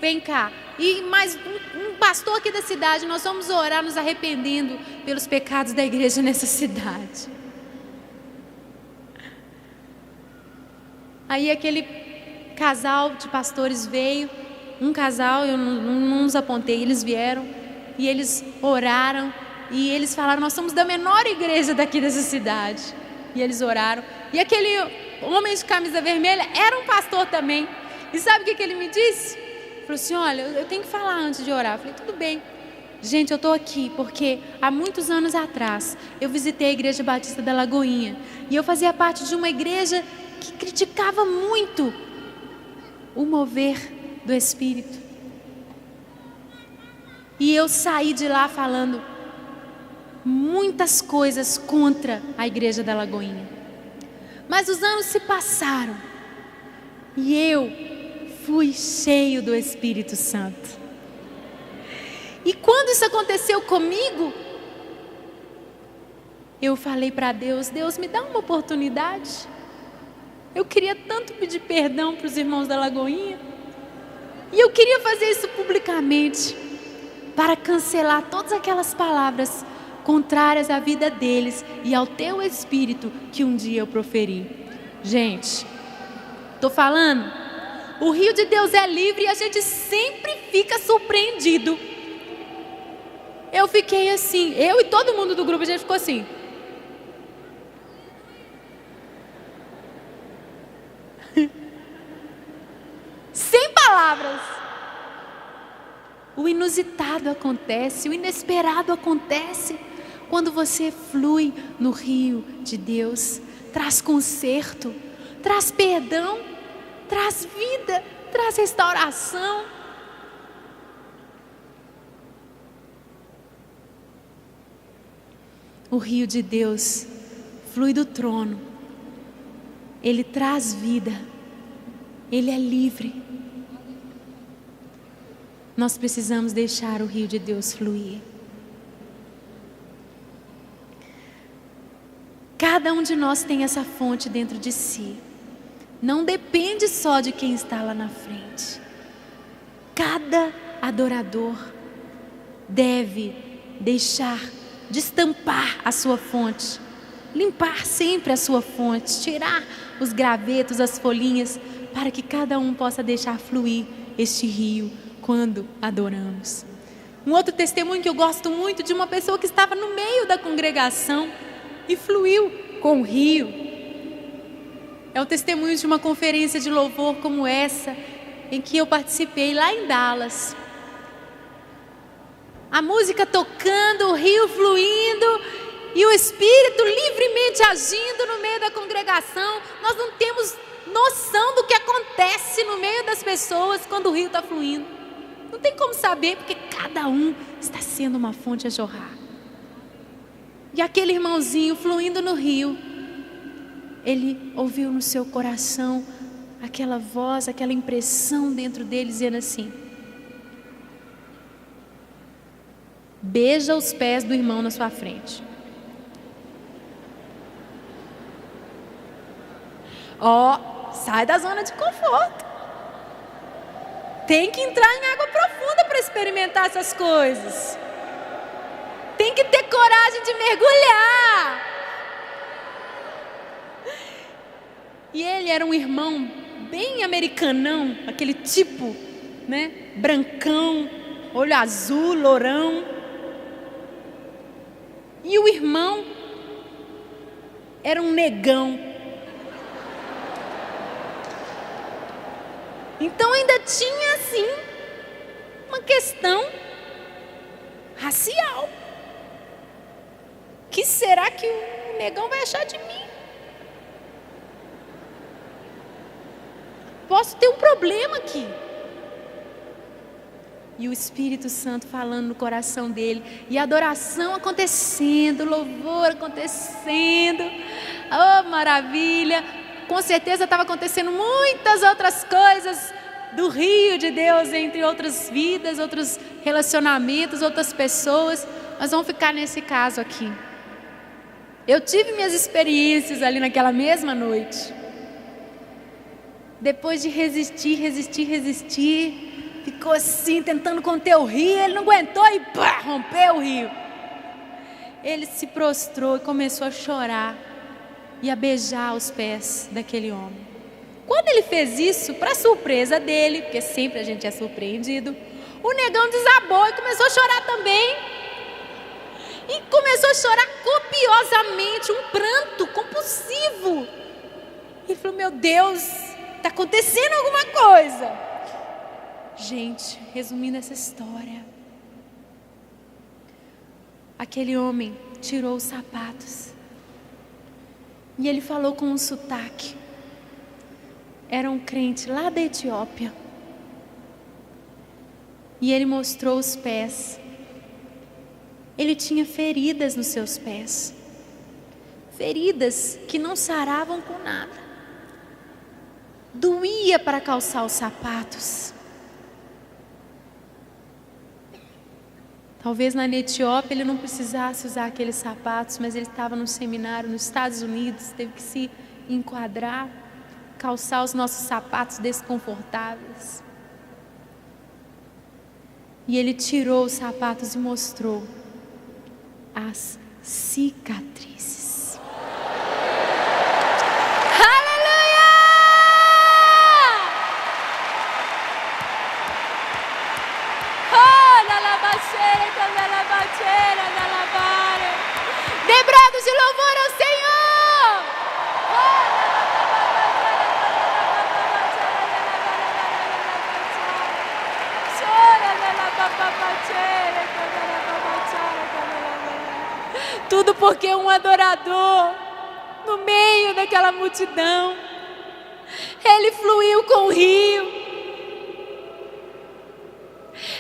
vem cá. E mais um pastor aqui da cidade. Nós vamos orar nos arrependendo pelos pecados da igreja nessa cidade. Aí aquele casal de pastores veio. Um casal, eu não os apontei, eles vieram. E eles oraram. E eles falaram: nós somos da menor igreja daqui dessa cidade. E eles oraram. E aquele homem de camisa vermelha era um pastor também. E sabe o que ele me disse? Ele falou assim: olha, eu tenho que falar antes de orar. Eu falei: tudo bem. Gente, eu estou aqui porque há muitos anos atrás eu visitei a Igreja Batista da Lagoinha. E eu fazia parte de uma igreja que criticava muito o mover do Espírito. E eu saí de lá falando muitas coisas contra a Igreja da Lagoinha. Mas os anos se passaram e eu fui cheio do Espírito Santo. E quando isso aconteceu comigo, eu falei para Deus: Deus, me dá uma oportunidade. Eu queria tanto pedir perdão para os irmãos da Lagoinha. E eu queria fazer isso publicamente, para cancelar todas aquelas palavras contrárias à vida deles e ao teu espírito que um dia eu proferi. Gente, estou falando, o rio de Deus é livre e a gente sempre fica surpreendido. Eu fiquei assim, eu e todo mundo do grupo, a gente ficou assim. Sem palavras. O inusitado acontece, o inesperado acontece quando você flui no rio de Deus. Traz conserto, traz perdão, traz vida, traz restauração. O rio de Deus flui do trono. Ele traz vida. Ele é livre. Nós precisamos deixar o rio de Deus fluir. Cada um de nós tem essa fonte dentro de si. Não depende só de quem está lá na frente. Cada adorador deve deixar destampar a sua fonte, limpar sempre a sua fonte, tirar os gravetos, as folhinhas, para que cada um possa deixar fluir este rio quando adoramos. Um outro testemunho que eu gosto muito, de uma pessoa que estava no meio da congregação e fluiu com o rio. É um testemunho de uma conferência de louvor como essa, em que eu participei lá em Dallas. A música tocando, o rio fluindo e o Espírito livremente agindo no meio da congregação. Nós não temos noção do que acontece no meio das pessoas quando o rio está fluindo. Não tem como saber, porque cada um está sendo uma fonte a jorrar. E aquele irmãozinho fluindo no rio, ele ouviu no seu coração aquela voz, aquela impressão dentro dele dizendo assim: beija os pés do irmão na sua frente. Sai da zona de conforto. Tem que entrar em água profunda para experimentar essas coisas. Tem que ter coragem de mergulhar. E ele era um irmão bem americanão, aquele tipo, né? Brancão, olho azul, lourão. E o irmão era um negão. Então ainda tinha assim uma questão racial. O que será que o negão vai achar de mim? Posso ter um problema aqui. E o Espírito Santo falando no coração dele. E a adoração acontecendo, louvor acontecendo. Oh, maravilha. Com certeza estava acontecendo muitas outras coisas do rio de Deus, entre outras vidas, outros relacionamentos, outras pessoas. Mas vamos ficar nesse caso aqui. Eu tive minhas experiências ali naquela mesma noite. Depois de resistir, ficou assim, tentando conter o rio, ele não aguentou e pá, rompeu o rio. Ele se prostrou e começou a chorar e a beijar os pés daquele homem. Quando ele fez isso, para surpresa dele, porque sempre a gente é surpreendido, o negão desabou e começou a chorar também. E começou a chorar copiosamente, um pranto compulsivo. Ele falou: meu Deus, está acontecendo alguma coisa. Gente, resumindo essa história, aquele homem tirou os sapatos e ele falou com um sotaque. Era um crente lá da Etiópia. E ele mostrou os pés. Ele tinha feridas nos seus pés. Feridas que não saravam com nada. Doía para calçar os sapatos. Talvez na Etiópia ele não precisasse usar aqueles sapatos, mas ele estava num seminário nos Estados Unidos, teve que se enquadrar, calçar os nossos sapatos desconfortáveis. E ele tirou os sapatos e mostrou as cicatrizes. Aleluia! Oh, na labaceira, na labaceira, na lavare. Dê brados de louvor ao Senhor! Tudo porque um adorador, no meio daquela multidão, ele fluiu com o rio,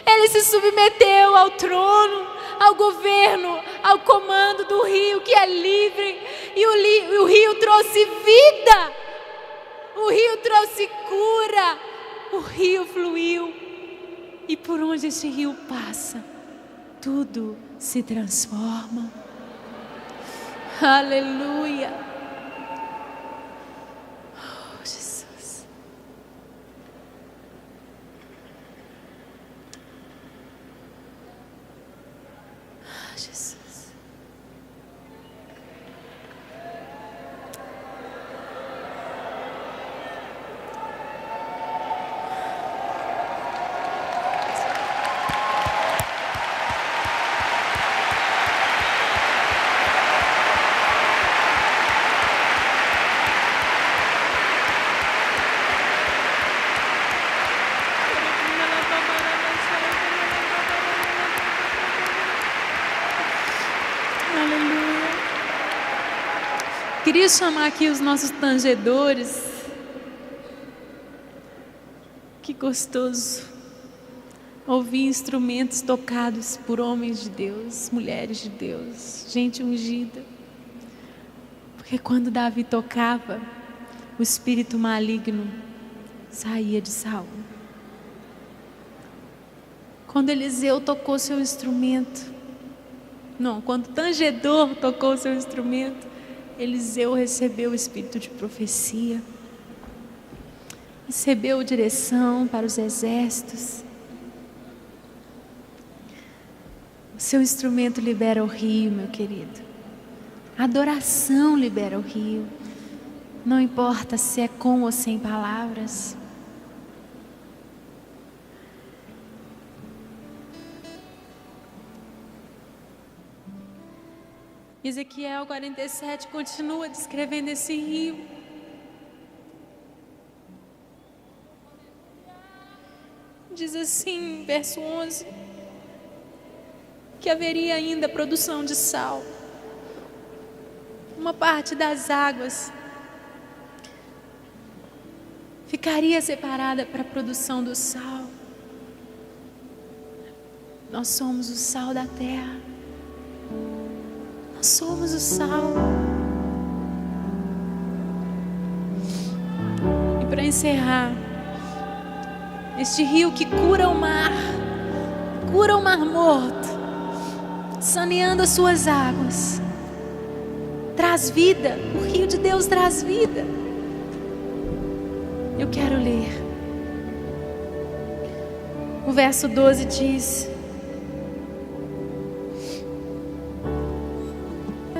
ele se submeteu ao trono, ao governo, ao comando do rio que é livre, e o rio trouxe vida, o rio trouxe cura, o rio fluiu, e por onde esse rio passa, tudo se transforma. Aleluia. Oh, Jesus. Oh, Jesus. Queria chamar aqui os nossos tangedores. Que gostoso ouvir instrumentos tocados por homens de Deus, mulheres de Deus, gente ungida. Porque quando Davi tocava, o espírito maligno saía de Saul. Quando Eliseu tocou seu instrumento, quando o tangedor tocou seu instrumento, Eliseu recebeu o espírito de profecia. recebeu direção para os exércitos. O seu instrumento libera o rio, meu querido. A adoração libera o rio. Não importa se é com ou sem palavras. Ezequiel 47 continua descrevendo esse rio. Diz assim, verso 11, que haveria ainda produção de sal. Uma parte das águas ficaria separada para a produção do sal. Nós somos o sal da terra. Nós somos o sal. E para encerrar, este rio que cura o mar morto, saneando as suas águas, traz vida. O rio de Deus traz vida. Eu quero ler. O verso 12 diz: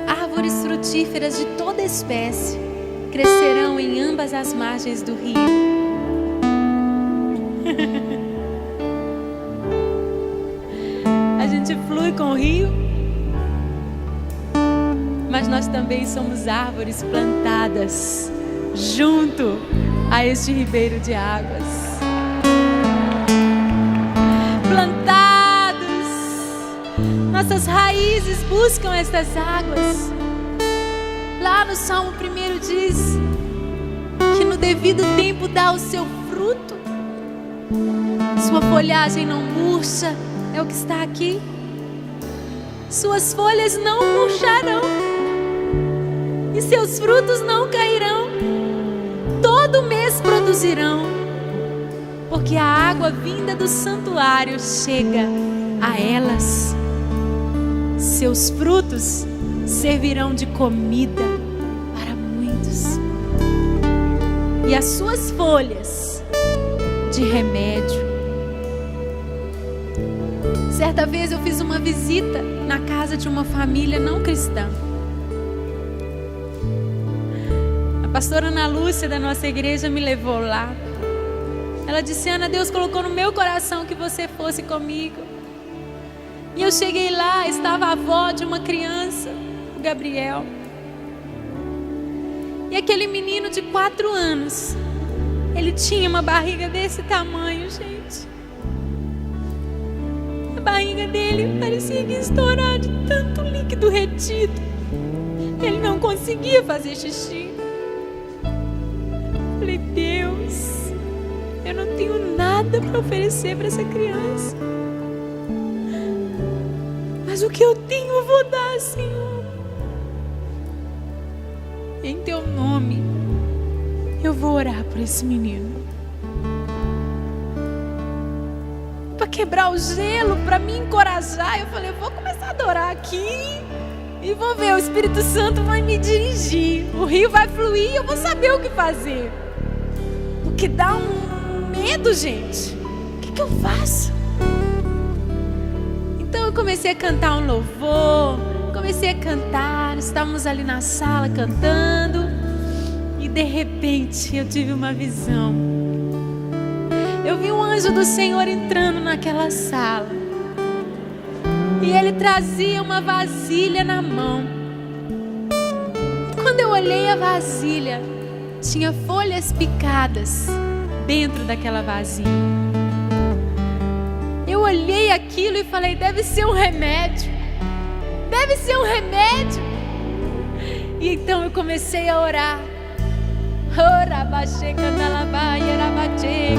árvores frutíferas de toda espécie crescerão em ambas as margens do rio. A gente flui com o rio, mas nós também somos árvores plantadas junto a este ribeiro de águas. Plantados, nossas raízes buscam estas águas. Lá no Salmo 1 diz que no devido tempo dá o seu fruto. Sua folhagem não murcha, é o que está aqui. Suas folhas não murcharão e seus frutos não cairão. Todo mês produzirão, porque a água vinda do santuário chega a elas. Seus frutos servirão de comida para muitos, e as suas folhas de remédio. Certa vez eu fiz uma visita na casa de uma família não cristã. A pastora Ana Lúcia da nossa igreja me levou lá. Ela disse: Ana, Deus colocou no meu coração que você fosse comigo. E eu cheguei lá, estava a avó de uma criança, o Gabriel. E aquele menino de 4 anos, ele tinha uma barriga desse tamanho, gente. A barriga dele parecia que ia estourar de tanto líquido retido. Ele não conseguia fazer xixi. Falei: Deus, eu não tenho nada para oferecer para essa criança, mas o que eu tenho eu vou dar, Senhor. Em teu nome eu vou orar por esse menino, para quebrar o gelo, para me encorajar. Eu falei: eu vou começar a adorar aqui e vou ver, o Espírito Santo vai me dirigir, o rio vai fluir e eu vou saber o que fazer. Porque dá um medo, gente. O que eu faço? Então eu comecei a cantar um louvor, comecei a cantar, estávamos ali na sala cantando, e de repente eu tive uma visão. Eu vi um anjo do Senhor entrando naquela sala, e ele trazia uma vasilha na mão. Quando eu olhei a vasilha, tinha folhas picadas dentro daquela vasilha. Eu olhei aquilo e falei: deve ser um remédio. Deve ser um remédio. E então eu comecei a orar.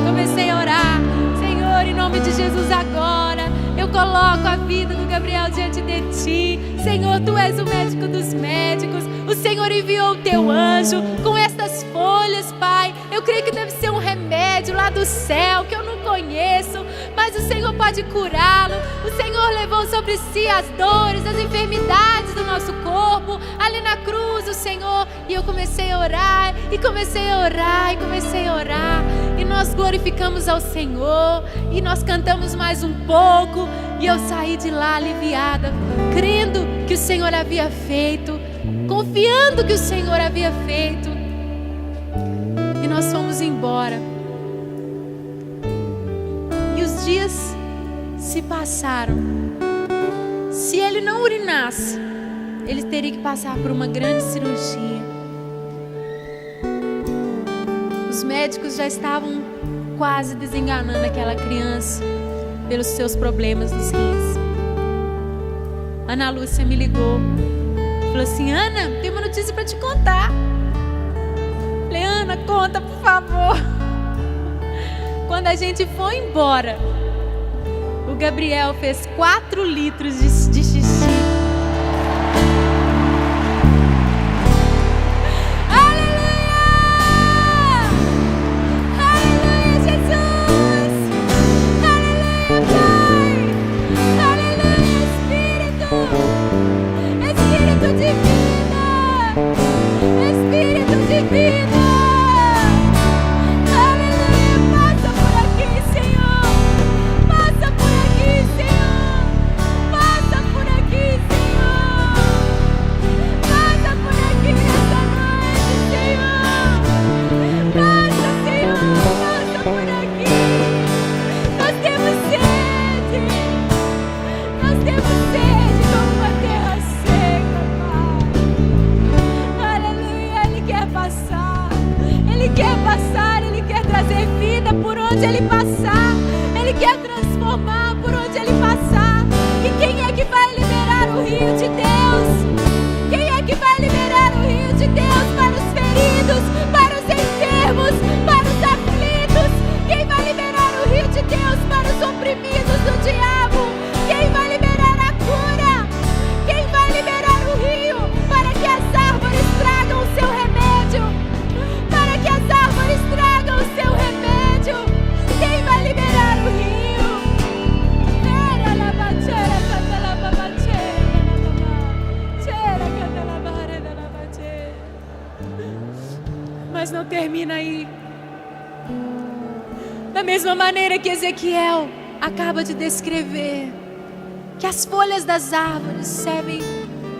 Comecei a orar: Senhor, em nome de Jesus, agora eu coloco a vida do Gabriel diante de ti. Senhor, tu és o médico dos médicos. O Senhor enviou o teu anjo com estas folhas, Pai. Eu creio que deve ser um remédio lá do céu que eu não conheço, mas o Senhor pode curá-lo. O Senhor levou sobre si as dores, as enfermidades do nosso corpo. Ali na cruz o Senhor E eu comecei a orar, e comecei a orar, e comecei a orar. E nós glorificamos ao Senhor, e nós cantamos mais um pouco. E eu saí de lá aliviada, crendo que o Senhor havia feito, confiando que o Senhor havia feito. E nós fomos embora. E os dias se passaram. Se ele não urinasse, ele teria que passar por uma grande cirurgia. Os médicos já estavam quase desenganando aquela criança pelos seus problemas nos rins. Ana Lúcia me ligou, falou assim: Ana, tem uma notícia para te contar. Falei: Ana, conta, por favor. Quando a gente foi embora, o Gabriel fez 4 litros de xixi. Ele passar, Ele quer transformar por onde Ele passar. E quem é que vai liberar o rio de Deus? Quem é que vai liberar o rio de Deus para os feridos, para os enfermos, para os aflitos? Quem vai liberar o rio de Deus para os oprimidos do diabo? Quem vai liberar a cura? Quem vai liberar o rio para que as árvores tragam o seu remédio? Para que as árvores tragam o seu remédio? Quem vai liberar o rio? Mas não termina aí. Da mesma maneira que Ezequiel acaba de descrever, que as folhas das árvores servem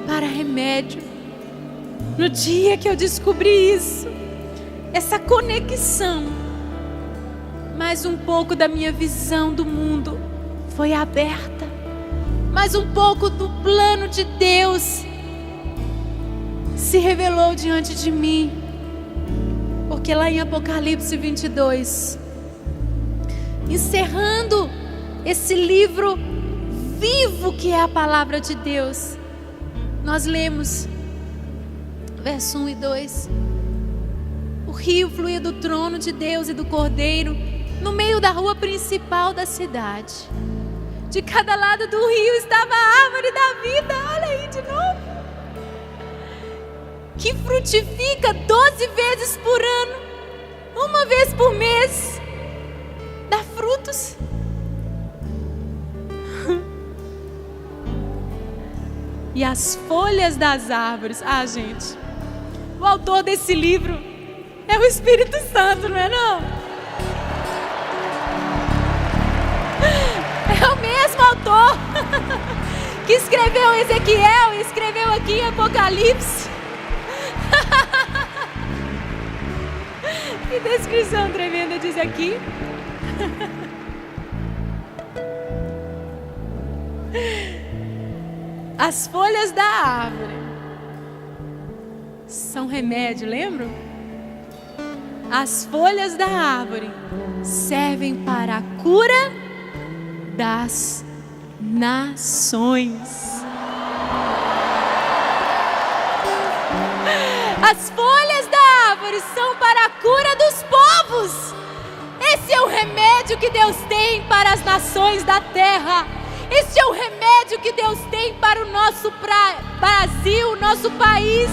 para remédio. No dia que eu descobri isso, essa conexão, mais um pouco da minha visão do mundo foi aberta. Mais um pouco do plano de Deus se revelou diante de mim. Porque lá em Apocalipse 22, encerrando esse livro vivo que é a palavra de Deus, nós lemos verso 1 e 2. O rio fluía do trono de Deus e do Cordeiro no meio da rua principal da cidade. De cada lado do rio estava a árvore da vida. Olha aí de novo. Que frutifica 12 vezes por ano, uma vez por mês, dá frutos. E as folhas das árvores. Ah, gente, o autor desse livro é o Espírito Santo, não é não? É o mesmo autor que escreveu Ezequiel e escreveu aqui em Apocalipse. Que descrição tremenda diz aqui. As folhas da árvore são remédio, lembram? As folhas da árvore servem para a cura das nações. As folhas da árvore são para a cura dos povos. Esse é o remédio que Deus tem para as nações da terra. Esse é o remédio que Deus tem para o nosso Brasil, o nosso país.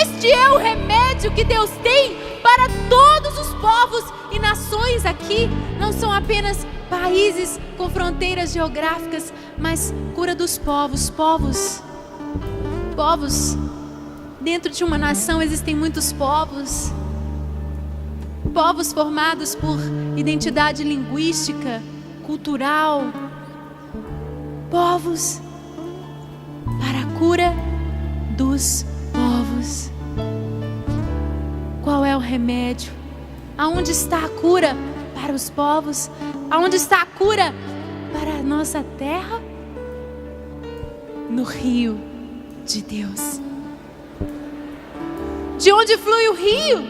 Este é o remédio que Deus tem para todos os povos e nações aqui. Não são apenas países com fronteiras geográficas, mas cura dos povos. Povos dentro de uma nação existem muitos povos. Povos formados por identidade linguística, cultural. Povos para a cura dos povos. Qual é o remédio? Aonde está a cura para os povos? Aonde está a cura para a nossa terra? No rio de Deus. De onde flui o rio?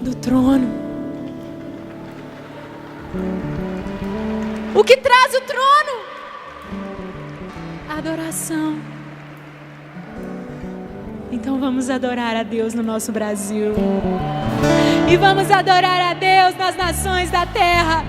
Do trono. O que traz o trono? A adoração. Então vamos adorar a Deus no nosso Brasil. E vamos adorar a Deus nas nações da terra.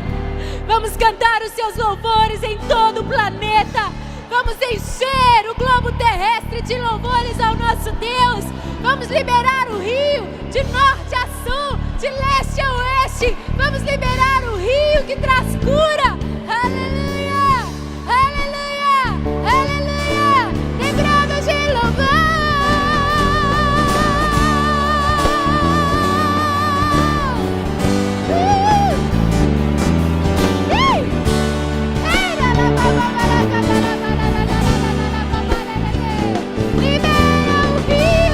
Vamos cantar os seus louvores em todo o planeta. Vamos encher o globo terrestre de louvores ao nosso Deus. Vamos liberar o rio de norte a sul, de leste a oeste. Vamos liberar o rio que traz cura. Aleluia, aleluia, aleluia. Lembrando de louvar. Libera o rio,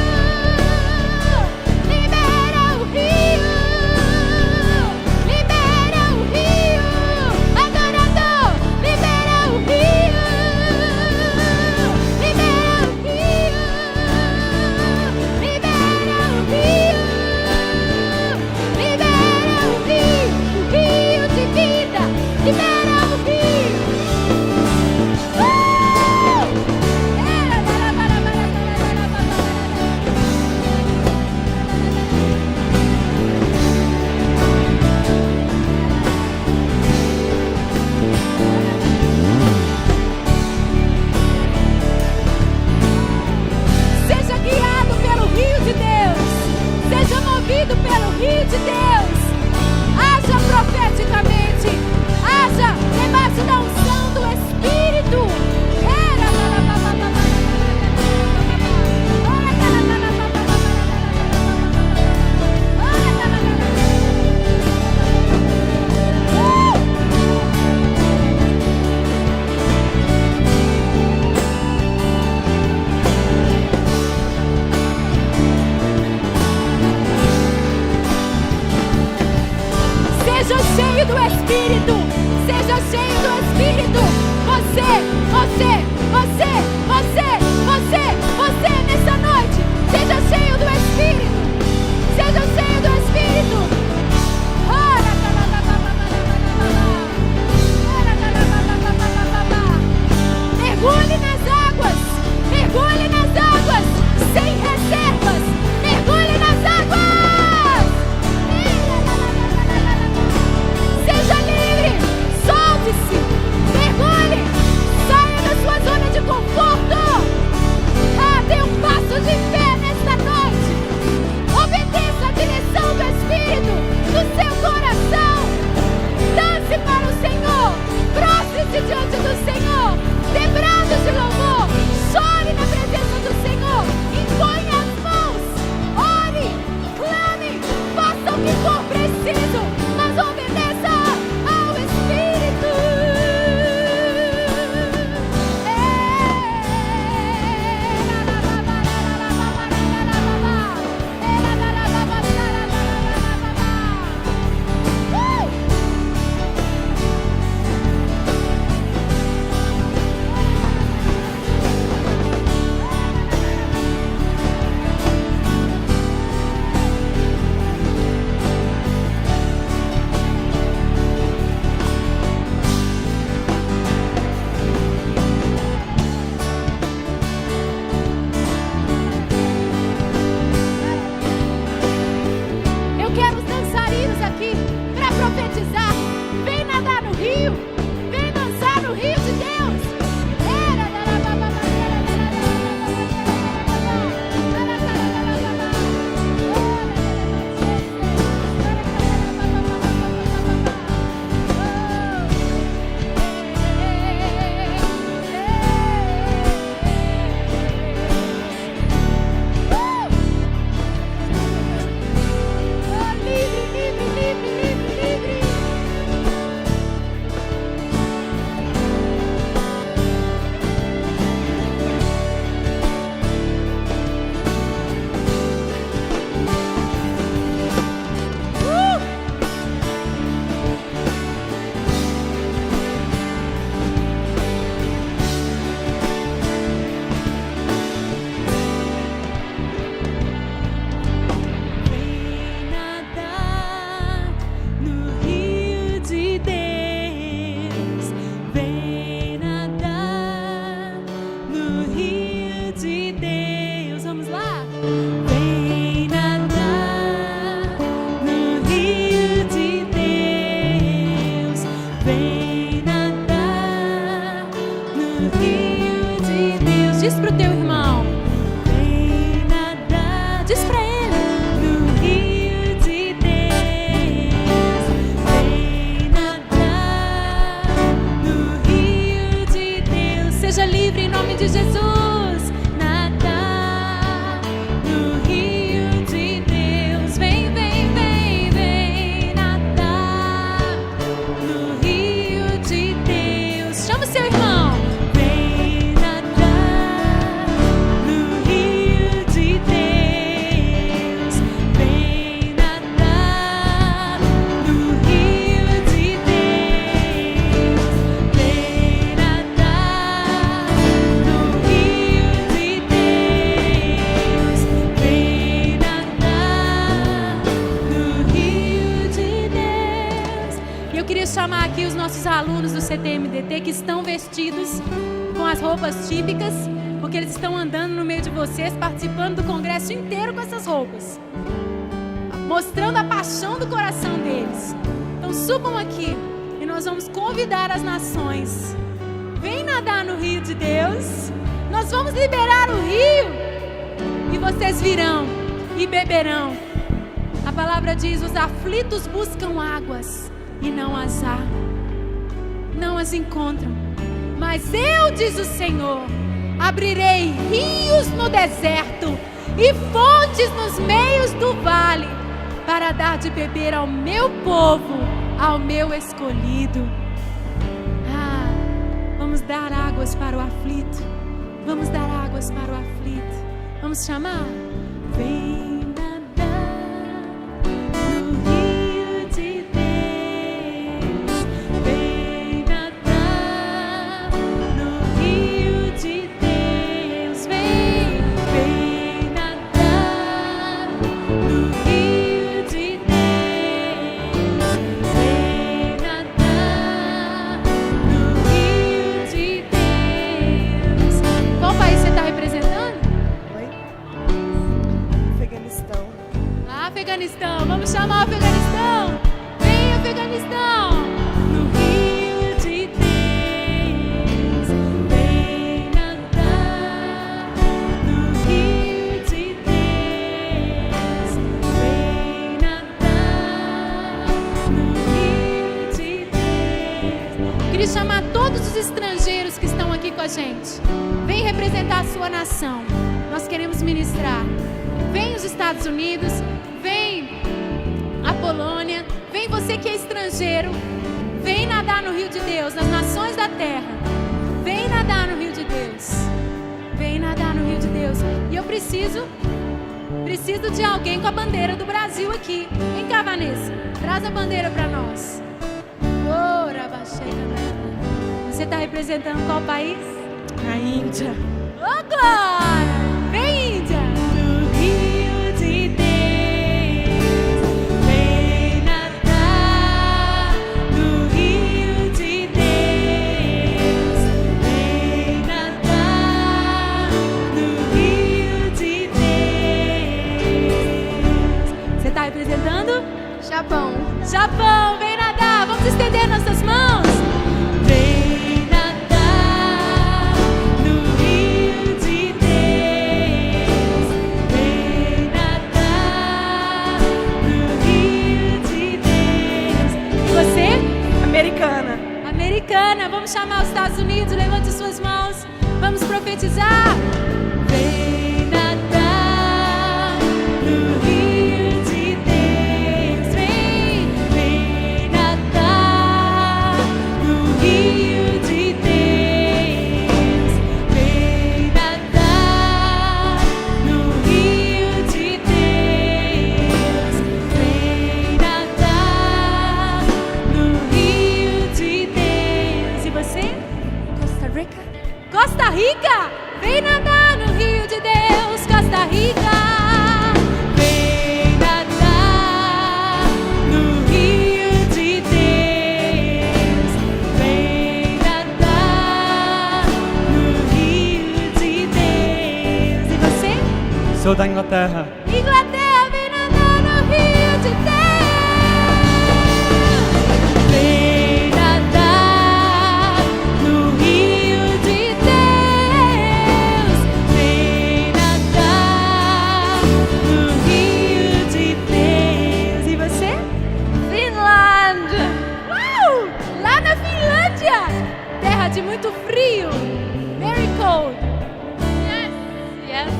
nossos alunos do CTMDT que estão vestidos com as roupas típicas, porque eles estão andando no meio de vocês, participando do congresso inteiro com essas roupas, mostrando a paixão do coração deles. Então subam aqui e nós vamos convidar as nações. Vem nadar no rio de Deus. Nós vamos liberar o rio e vocês virão e beberão. A palavra diz: os aflitos buscam águas e não as há, não as encontram. Mas eu, diz o Senhor, abrirei rios no deserto e fontes nos meios do vale, para dar de beber ao meu povo, ao meu escolhido. Vamos dar águas para o aflito. Vamos dar águas para o aflito. Vamos chamar? Vem nadar no rio de Deus. Vem nadar no rio de Deus. Vem nadar no rio de Deus. Vem nadar no rio de Deus. Qual país você está representando? Oi? Afeganistão. Afeganistão, vamos chamar o Afeganistão. Vem, Afeganistão, no rio de Deus. Vem nadar no rio de Deus. Vem nadar no rio de Deus. Queria chamar todos os estrangeiros que estão aqui com a gente. Vem representar a sua nação. Nós queremos ministrar. Vem os Estados Unidos, vem a Polônia, vem você que é estrangeiro, vem nadar no rio de Deus, nas nações da terra. Vem nadar no rio de Deus. Vem nadar no rio de Deus. E eu preciso de alguém com a bandeira do Brasil aqui. Vem cá, Vanessa, traz a bandeira para nós. Você está representando qual país? A Índia. Ô, glória! Vem, Índia! No rio de Deus. Vem nadar no rio de Deus. Vem nadar no rio de Deus. Você está representando? Japão. Japão, vem nadar! Vamos estender nossas mãos? Vem nadar no rio de Deus. Vem nadar no rio de Deus. E você? Americana. Americana. Vamos chamar os Estados Unidos. Levante suas mãos. Vamos profetizar. Vem nadar no rio de Deus. Vem nadar no rio de Deus. Vem nadar no rio de Deus. Vem nadar no rio de Deus. E você? Costa Rica? Costa Rica! Vem nadar no rio de Deus, Costa Rica! Vem nadar no rio de Deus. Vem nadar no rio de Deus. E você? Sou da Inglaterra. Inglaterra, vem nadar no rio de Deus. Vem nadar no rio de Deus. Vem nadar no rio de Deus. E você? Finlândia. Uau! Lá na Finlândia, terra de muito frio. Very cold. Yes.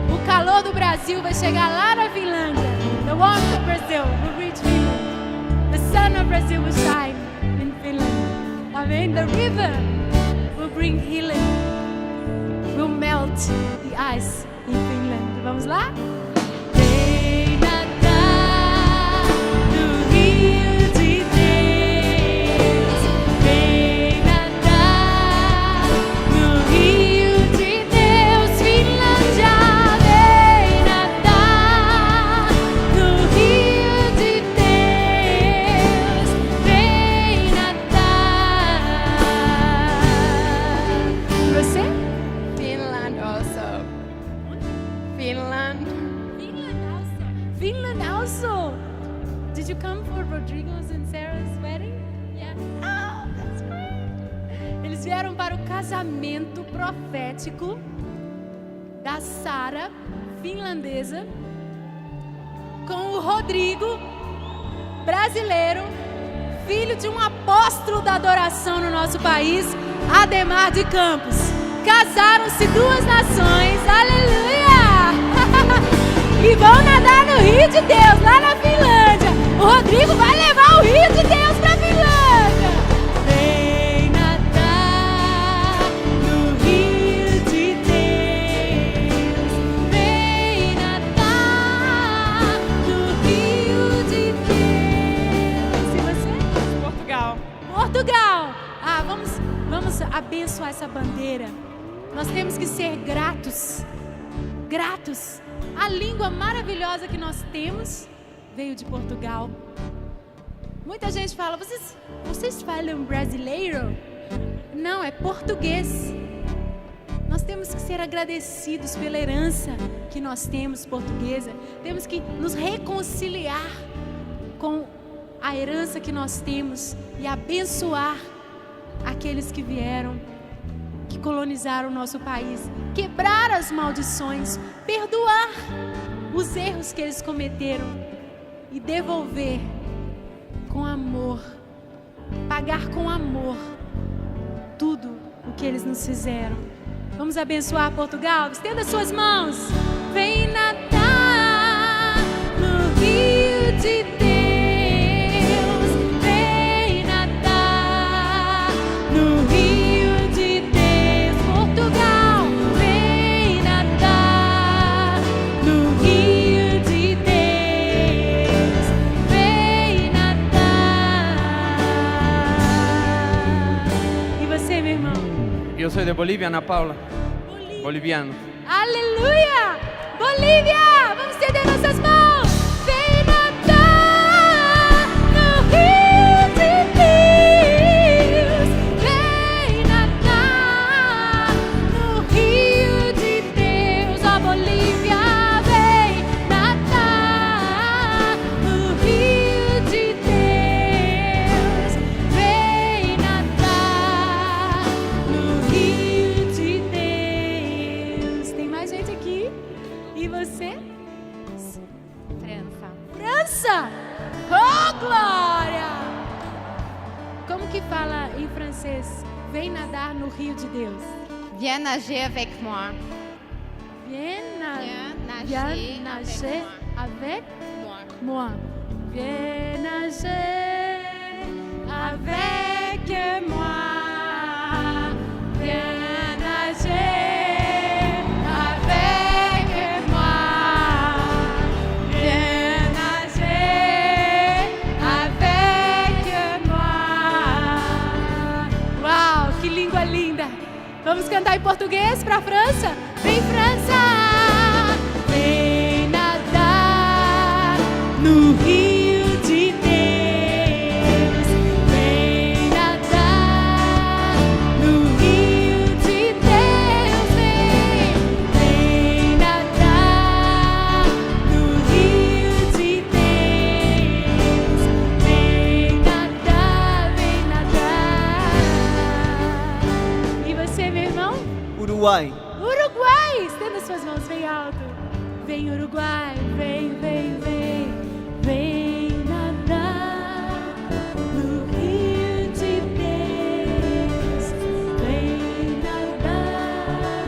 O calor do Brasil vai chegar lá na Finlândia. The warmth of Brazil will reach Finland. The sun of Brazil will shine in Finland. Amém? The river will bring healing. Will melt the ice in Finland. Vamos lá? Vem nadar no rio de Deus. Vem nadar no rio de Deus. Finlândia, vem nadar no rio de Deus. Vem nadar Finland. Finland also. Did you come for Rodrigo's and Sarah's wedding? Yes. Oh, that's great. Eles vieram para o casamento profético da Sara, finlandesa, com o Rodrigo, brasileiro, filho de um apóstolo da adoração no nosso país, Ademar de Campos. Casaram-se duas nações, aleluia! E vão nadar no Rio de Deus, lá na Finlândia. O Rodrigo vai levar o Rio de Deus para a Finlândia. Vem nadar no Rio de Deus. Vem nadar no Rio de Deus. E você? Portugal. Portugal. Vamos abençoar essa bandeira. Nós temos que ser gratos. Gratos. A língua maravilhosa que nós temos veio de Portugal. Muita gente fala, vocês falam brasileiro? Não, é português. Nós temos que ser agradecidos pela herança que nós temos portuguesa. Temos que nos reconciliar com a herança que nós temos e abençoar aqueles que vieram, que colonizaram o nosso país, quebrar as maldições, perdoar os erros que eles cometeram e devolver com amor, pagar com amor tudo o que eles nos fizeram. Vamos abençoar Portugal? Estenda suas mãos. Vem nadar no Rio de Deus. Vem nadar no Rio de Deus. Portugal, vem nadar no Rio de Deus. Vem nadar. E você, meu irmão? Yo soy de Bolivia, Ana Paula. Boliviano. Aleluia! Bolívia! Vamos estender nossas mãos! Vem nadar no Rio de Deus! Vem nadar no Rio de Deus! Ó Bolívia, vem nadar no Rio de Deus! Vem nadar no Rio de Deus! Tem mais gente aqui? E você? França. França! Oh, glória! Como que fala em francês? Vem nadar no Rio de Deus. Viens nager avec moi. Viens Viens nager avec moi. moi. Viens nager avec moi. Viens nager avec moi. Viens nager avec moi. Uau, que língua linda! Vamos cantar em português para a França? Vem, França! Vem nadar no Rio de Deus. Vem nadar no Rio de Deus. Vem nadar no Rio de Deus. Vem nadar, vem nadar. E você, meu irmão? Uruguai. Uruguai! Estenda suas mãos bem alto. Vem, Uruguai, vem, vem, vem. Vem nadar no Rio de Deus. Vem nadar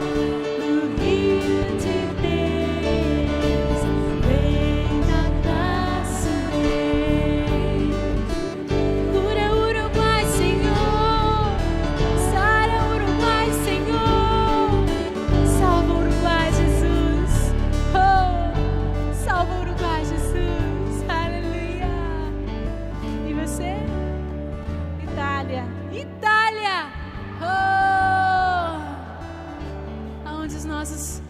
no Rio de Deus. Vem nadar, sim. Cura Uruguai, Senhor. Sara Uruguai, Senhor. Salva o Uruguai, Jesus. Oh, salva o Uruguai, Jesus. Aleluia. E você? Itália. Itália. Oh, aonde os nossos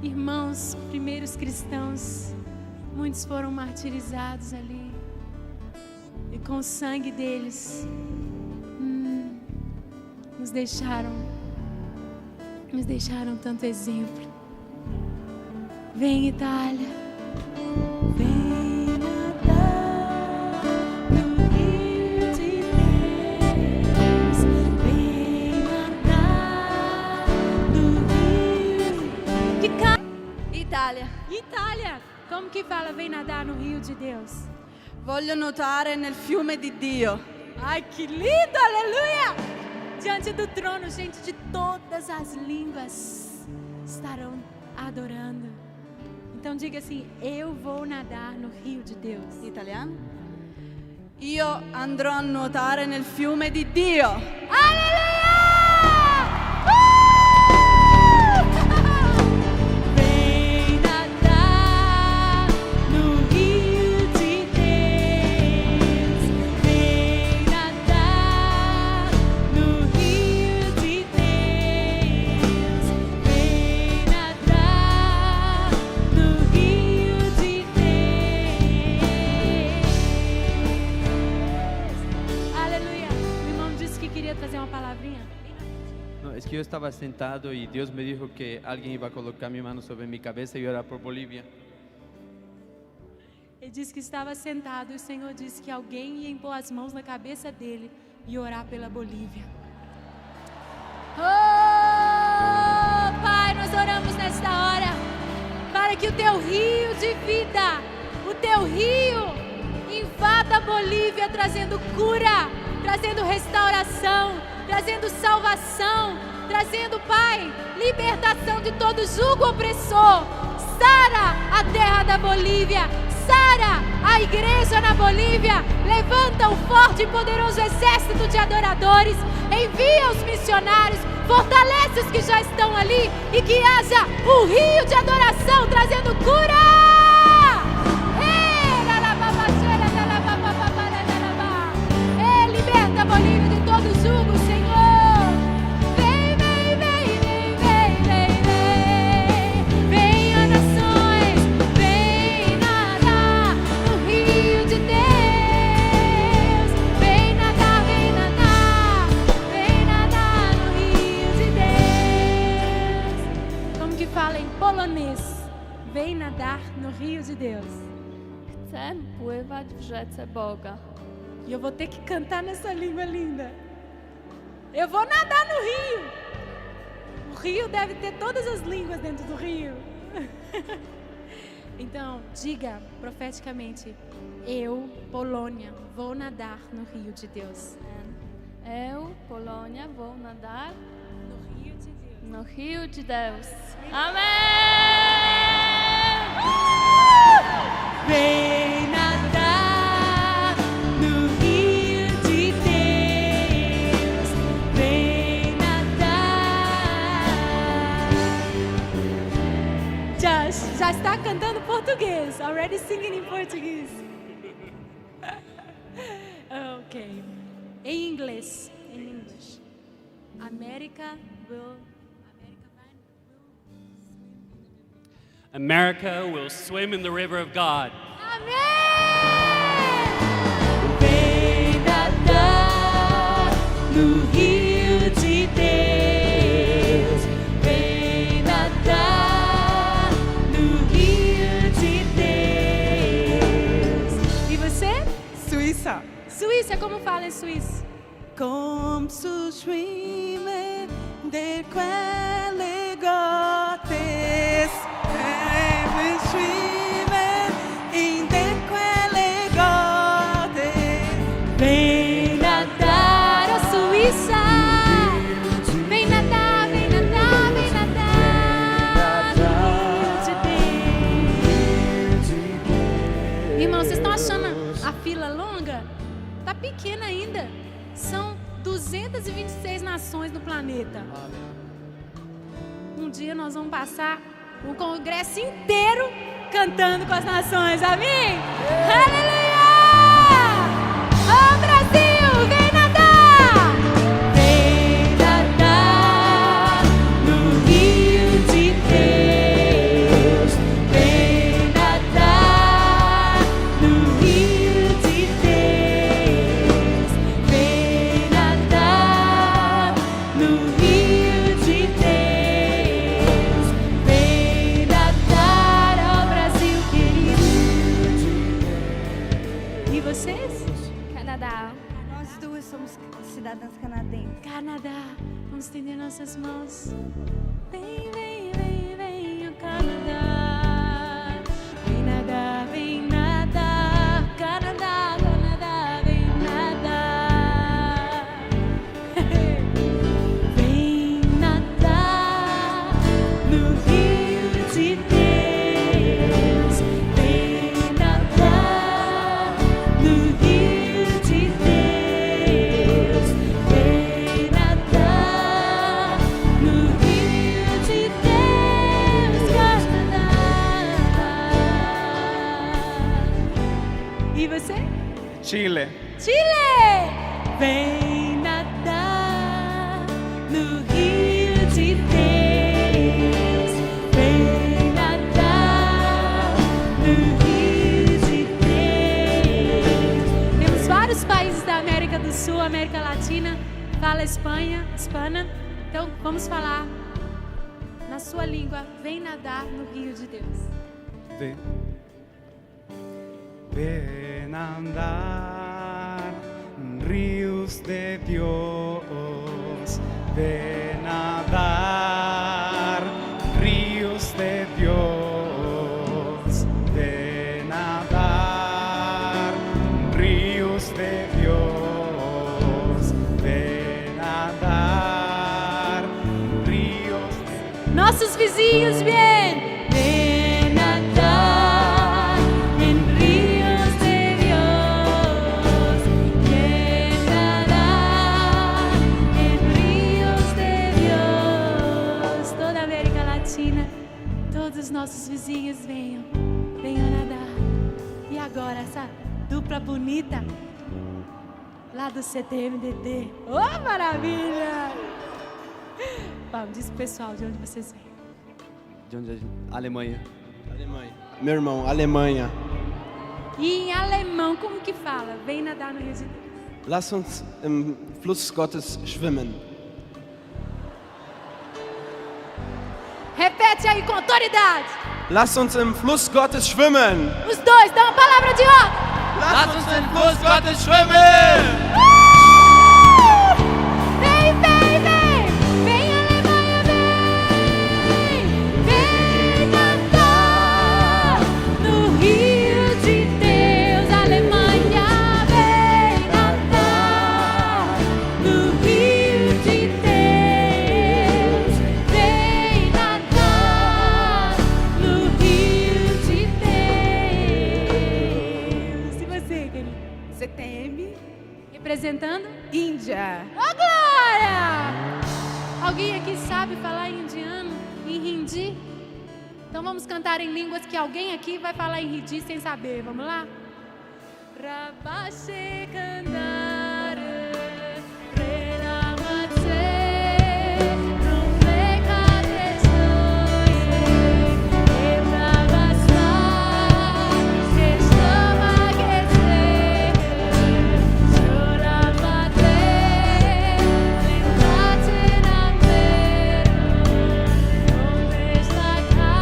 irmãos, primeiros cristãos, muitos foram martirizados ali. E com o sangue deles, nos deixaram tanto exemplo. Vem, Itália. Vem nadar no rio de Deus. Vem nadar no rio. Italia. Itália. Como que fala vem nadar no rio de Deus? Voglio nuotare nel fiume di Dio. Ai, que lindo, aleluia! Diante do trono, gente de todas as línguas estarão adorando. Então diga assim: eu vou nadar no rio de Deus. Italiano. Io andrò a nuotare nel fiume di Dio. Aleluia! Vem nadar no rio de Deus. Vem nadar no rio de Deus. Vem nadar no rio de Deus. Aleluia! O irmão disse que queria trazer uma palavrinha. No, es que yo estaba sentado y Dios me dijo que alguien iba a colocar mi mano sobre mi cabeza y orar por Bolivia. Ele disse que estava sentado e o Senhor disse que alguém ia impor as mãos na cabeça dele e orar pela Bolívia. Oh, Pai, nós oramos nesta hora para que o teu rio de vida, o teu rio, invada a Bolívia trazendo cura, trazendo restauração, trazendo salvação, trazendo, Pai, libertação de todo jugo opressor. Sara a terra da Bolívia, sara a igreja na Bolívia, levanta um forte e poderoso exército de adoradores, envia os missionários, fortalece os que já estão ali e que haja um rio de adoração trazendo cura. Liberta a Bolívia de todo jugo, Senhor. Vem, vem, vem, vem, vem, vem, vem. Venha nações, vem nadar no rio de Deus. Vem nadar, vem nadar, vem nadar no rio de Deus. Como que fala em polonês? Vem nadar no rio de Deus. Chcę pływać w rzece Boga. E eu vou ter que cantar nessa língua linda. Eu vou nadar no rio. O rio deve ter todas as línguas dentro do rio. Então, diga profeticamente: eu, Polônia, vou nadar no rio de Deus. Eu, Polônia, vou nadar No rio de Deus. no rio de Deus. Amém! Vem nadar no rio de Deus. Vem nadar. Já está cantando português. Already singing in Portuguese. Ok. Em inglês. Em English. America will swim in the river of God. Amém! Vem nadar no rio de Deus. Vem nadar no rio de Deus. E você? Suiza. Suíça, como fala em suíço? Kom så svimmer det quelle gotes. Vi svimmer in det quelle gotes. Vem nadar, ó Suíça. Vem nadar, vem nadar, vem nadar no rio de Deus. Irmão, vocês estão achando a fila longa? Tá pequena ainda. São 226 nações no planeta. Um dia nós vamos passar um congresso inteiro cantando com as nações. Amém? Aleluia! Ô Brasil, vem nadar! Vem nadar no rio de Deus. Vem nadar no rio de Deus. Vem nadar no rio de Deus. Vem nadar, Vamos estender nossas mãos. Vem, vem, vem, vem, o Canadá. Vem nadar, vem nadar. Canadá, Canadá, vem nadar. Vem nadar no rio de Deus. Vem nadar no rio de Deus. Vem nadar no rio de Deus, Canadá. E você? Chile. Chile! Vem nadar no rio de Deus. Vem nadar no rio de Deus. Temos vários países da América do Sul, América Latina, fala Espanha, hispana. Então vamos falar na sua língua. Vem nadar no rio de Deus. Ven. Ven a andar en ríos de Dios. Ven a dar ríos de Dios. Ven a dar ríos de Dios. Ven a dar ríos de Nossos vizinhos, vem! Vem nadar em rios de Deus. Vem nadar em rios de Deus. Toda a América Latina, todos os nossos vizinhos venham, venham nadar. E agora essa dupla bonita lá do CTMDT. Oh, maravilha! Vamos, diz pro pessoal de onde vocês vêm. De onde a gente... Alemanha. Alemanha. Meu irmão, Alemanha. E em alemão, como que fala? Vem nadar no Rio de Deus. Lass uns im Fluss Gottes schwimmen. Repete aí com autoridade. Lass uns im Fluss Gottes schwimmen. Os dois, dá uma palavra de ordem. Lass uns im Fluss Gottes schwimmen. Vem, vem, vem. Vem, Alemanha, vem. Vem nadar no Rio de Deus. Alemanha, vem nadar no Rio de Deus. Vem nadar no Rio de Deus. E você, querido? CTM, Representando? Índia. Ô, Glória! Alguém aqui sabe falar indiano, em hindi? Então vamos cantar em línguas que alguém aqui vai falar em hindi sem saber. Vamos lá? Rabashe kandare, prelamase, rumleka desoye, ebrabasa, estamagese, choramate, lembrate namero, onde está cá,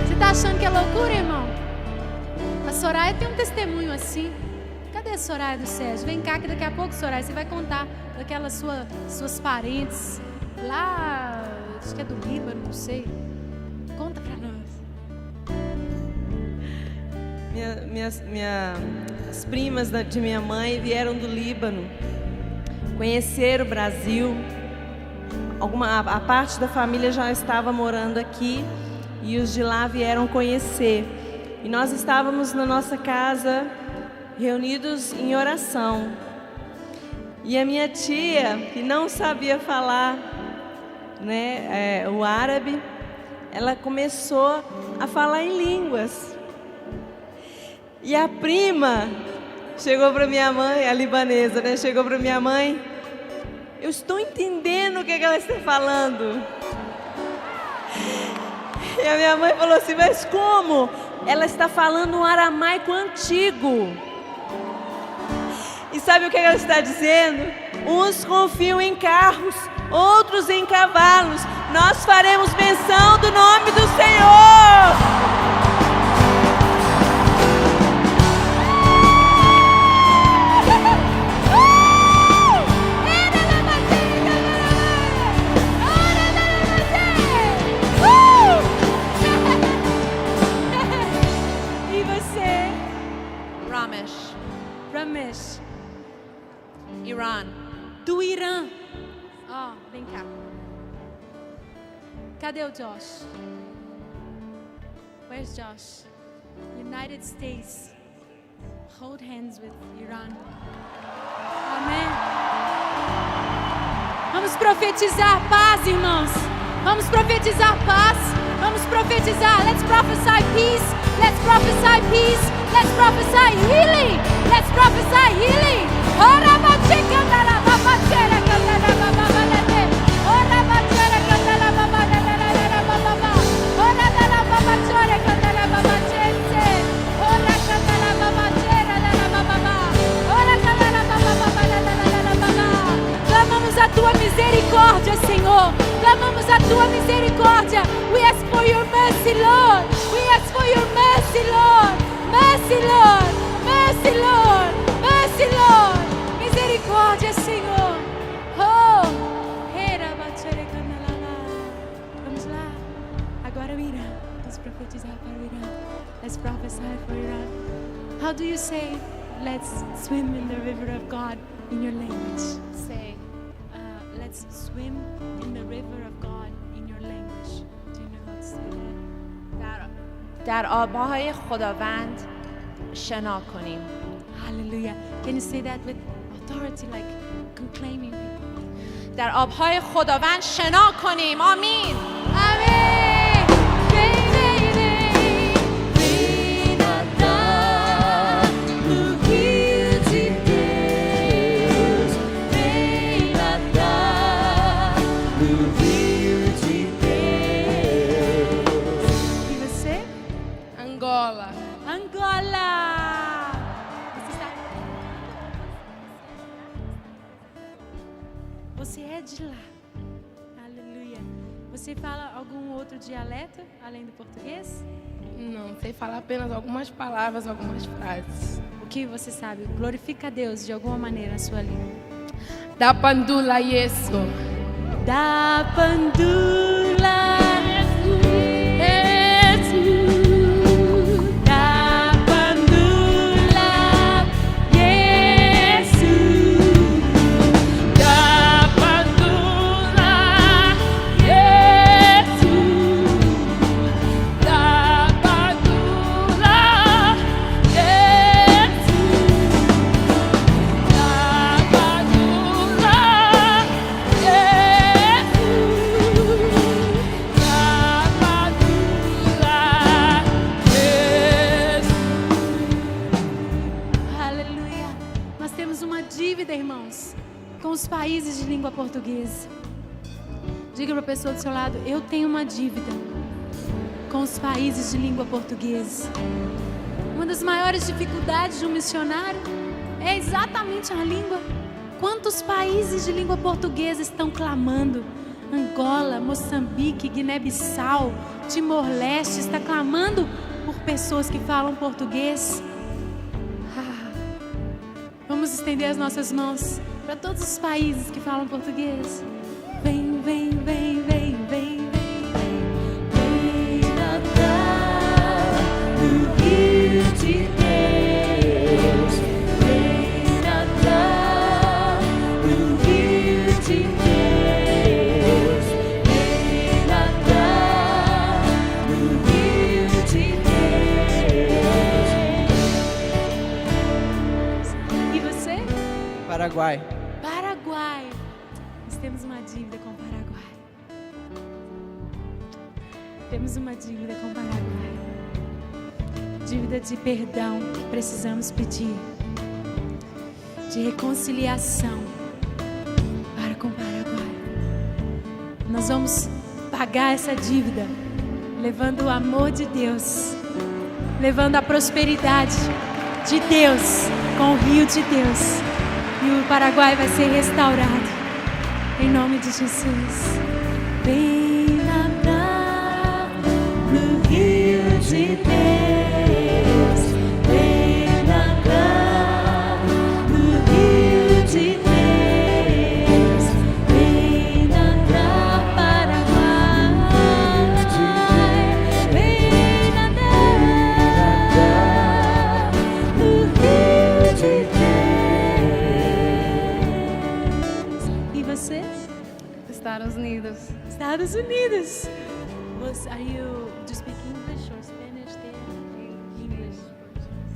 Você tá achando que é loucura, irmão? A Soraya tem um testemunho assim. Cadê a Soraya do Sérgio? Vem cá que daqui a pouco, Soraya, você vai contar daquelas suas parentes lá, acho que é do Líbano, não sei. Conta pra nós. As primas de minha mãe vieram do Líbano, conheceram o Brasil. A parte da família já estava morando aqui e os de lá vieram conhecer. E nós estávamos na nossa casa reunidos em oração. E a minha tia, que não sabia falar, né, o árabe, ela começou a falar em línguas. E a prima chegou para minha mãe, a libanesa, né? Chegou para minha mãe. Eu estou entendendo o que ela está falando. E a minha mãe falou assim, mas como? Ela está falando um aramaico antigo. E sabe o que ela está dizendo? Uns confiam em carros, outros em cavalos. Nós faremos menção do nome do Senhor. cá. Cadê o Josh? Where's Josh? United States. Hold hands with Iran. Amém. Vamos profetizar paz, irmãos. Vamos profetizar paz. Vamos profetizar. Let's prophesy peace. Let's prophesy peace. Let's prophesy healing. Let's prophesy healing. Ora bacheca dala babachera candela babalete. Ora bachera candela babalete bababa. Ora dala babachera candela babachese. Ora candela babachera dala bababa. Ora candela bababa. Clamamos a tua misericórdia, Senhor. Clamamos a tua misericórdia. We ask for your mercy, Lord. We ask for your mercy, Lord. Mercy, Lord. Mercy, Lord. Mercy, Lord. Misericórdia, Senhor. Oh. Vamos lá. Agora o Irã. Vamos profetizar para o Irã. Let's prophesy for Iran. How do you say, let's swim in the river of God in your language? Say, Let's swim in the river of God in your language. Do you know how to say that? در آبهای خداوند شنا کنیم. Hallelujah. Can you say that with authority, like conclaiming it? در آبهای خداوند شنا کنیم. آمین. Amém. E você? Angola. Angola. Você é de lá. Aleluia. Você fala algum outro dialeto além do português? Não, sei falar apenas algumas palavras, algumas frases. O que você sabe? Glorifica a Deus de alguma maneira na sua língua. Da pandula yeso. Da pandula. Da pandula. Jesus. Da pandula yeso. Da pandula yeso. Da pandula Aleluia. Nós temos uma dívida, irmãos, com os países de língua portuguesa. Diga para a pessoa do seu lado, eu tenho uma dívida com os países de língua portuguesa. Uma das maiores dificuldades de um missionário é exatamente a língua. Quantos países de língua portuguesa estão clamando? Angola, Moçambique, Guiné-Bissau, Timor-Leste está clamando por pessoas que falam português. Vamos estender as nossas mãos para todos os países que falam português. Vem, vem, vem, vem, vem, vem, vem. Vem nadar no rio de Deus. Vem nadar no rio de Deus. Vem nadar no rio de Deus. E você? Paraguai. Paraguai. Nós temos uma dívida com o Paraguai. Temos uma dívida com o Paraguai. Dívida de perdão que precisamos pedir. De reconciliação para com o Paraguai. Nós vamos pagar essa dívida, levando o amor de Deus, levando a prosperidade de Deus com o rio de Deus. E o Paraguai vai ser restaurado. Em nome de Jesus. Vem nadar no rio de Deus. Vem nadar no rio de Deus. Vem nadar, Paraguai. Vem nadar no rio de Deus. E você? Estar aos Estados Unidos. Estados Unidos. Are you do you speak English or Spanish there? English,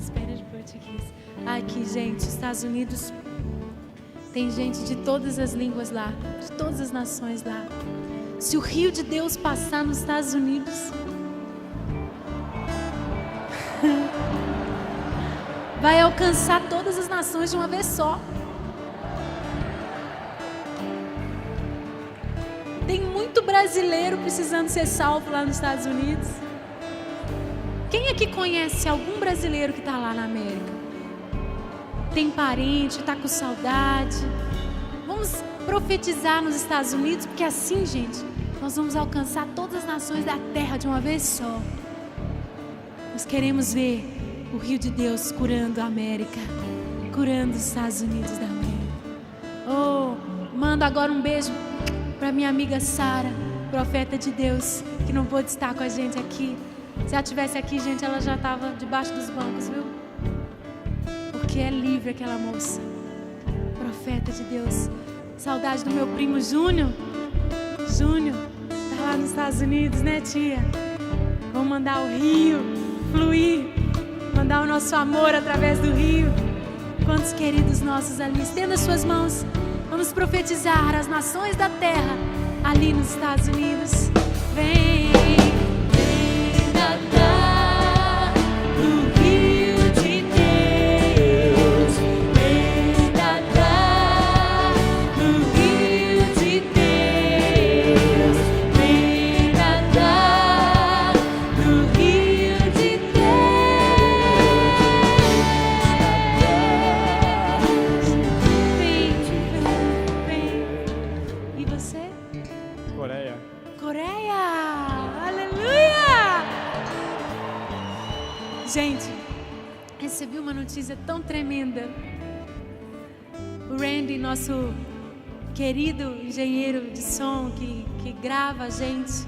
Spanish, português. Aqui, gente, Estados Unidos tem gente de todas as línguas lá, de todas as nações lá. Se o rio de Deus passar nos Estados Unidos, vai alcançar todas as nações de uma vez só. Tem muito brasileiro precisando ser salvo lá nos Estados Unidos. Quem aqui conhece algum brasileiro que está lá na América? Tem parente, está com saudade? Vamos profetizar nos Estados Unidos, porque assim, gente, nós vamos alcançar todas as nações da terra de uma vez só. Nós queremos ver o rio de Deus curando a América, curando os Estados Unidos da América. Oh, mando agora um beijo para minha amiga Sara, profeta de Deus, que não pôde estar com a gente aqui. Se ela estivesse aqui, gente, ela já estava debaixo dos bancos, viu? Porque é livre aquela moça, profeta de Deus. Saudade do meu primo Júnior. Júnior, tá lá nos Estados Unidos, né, tia? Vamos mandar o rio fluir, mandar o nosso amor através do rio. Quantos queridos nossos ali, estenda as suas mãos. Vamos profetizar as nações da terra ali nos Estados Unidos. Vem, vem nadar no rio de Deus. Vem nadar no rio de Deus. Vem nadar no rio de Deus. E você? Coreia. Coreia! Aleluia! Gente, recebi uma notícia tão tremenda. O Randy, nosso querido engenheiro de som que grava a gente,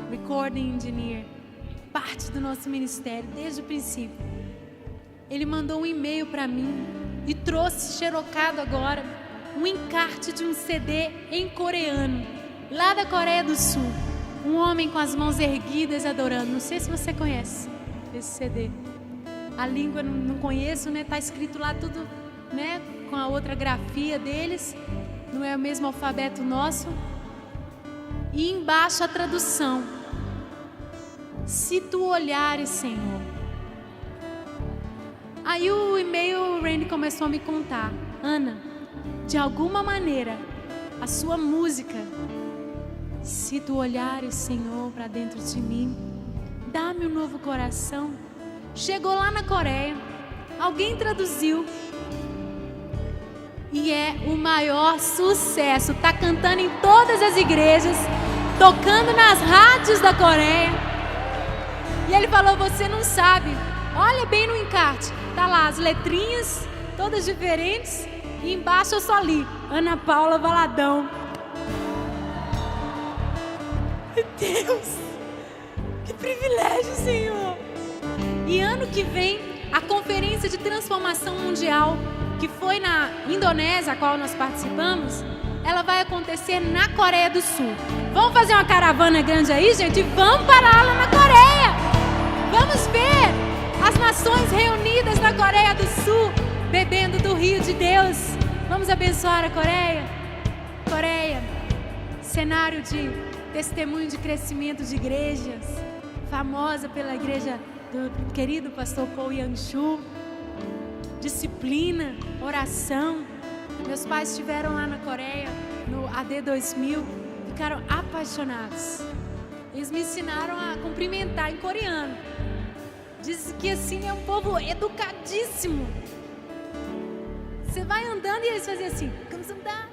recording engineer, parte do nosso ministério desde o princípio. Ele mandou um e-mail para mim e trouxe xerocado agora um encarte de um CD em coreano, lá da Coreia do Sul. Um homem com as mãos erguidas adorando. Não sei se você conhece esse CD. A língua não conheço, né? Tá escrito lá tudo, né? Com a outra grafia deles. Não é o mesmo alfabeto nosso. E embaixo a tradução: se tu olhares, Senhor. Aí o e-mail, o Randy começou a me contar: Ana, de alguma maneira, a sua música, se tu olhares, Senhor, para dentro de mim, dá-me um novo coração. Chegou lá na Coreia, alguém traduziu e é o maior sucesso. Tá cantando em todas as igrejas, tocando nas rádios da Coreia. E ele falou: você não sabe, olha bem no encarte, tá lá as letrinhas, todas diferentes. E embaixo eu só li: Ana Paula Valadão. Meu Deus, que privilégio, Senhor. E ano que vem, a Conferência de Transformação Mundial, que foi na Indonésia, a qual nós participamos, ela vai acontecer na Coreia do Sul. Vamos fazer uma caravana grande aí, gente? Vamos parar lá na Coreia. Vamos ver as nações reunidas na Coreia do Sul, bebendo do rio de Deus. Vamos abençoar a Coreia. Coreia, cenário de testemunho de crescimento de igrejas, famosa pela igreja do querido pastor Paul Yang-Shu. Disciplina, oração. Meus pais estiveram lá na Coreia no AD 2000, ficaram apaixonados. Eles me ensinaram a cumprimentar em coreano. Diz que assim é um povo educadíssimo. Você vai andando e eles fazem assim: 감사합니다.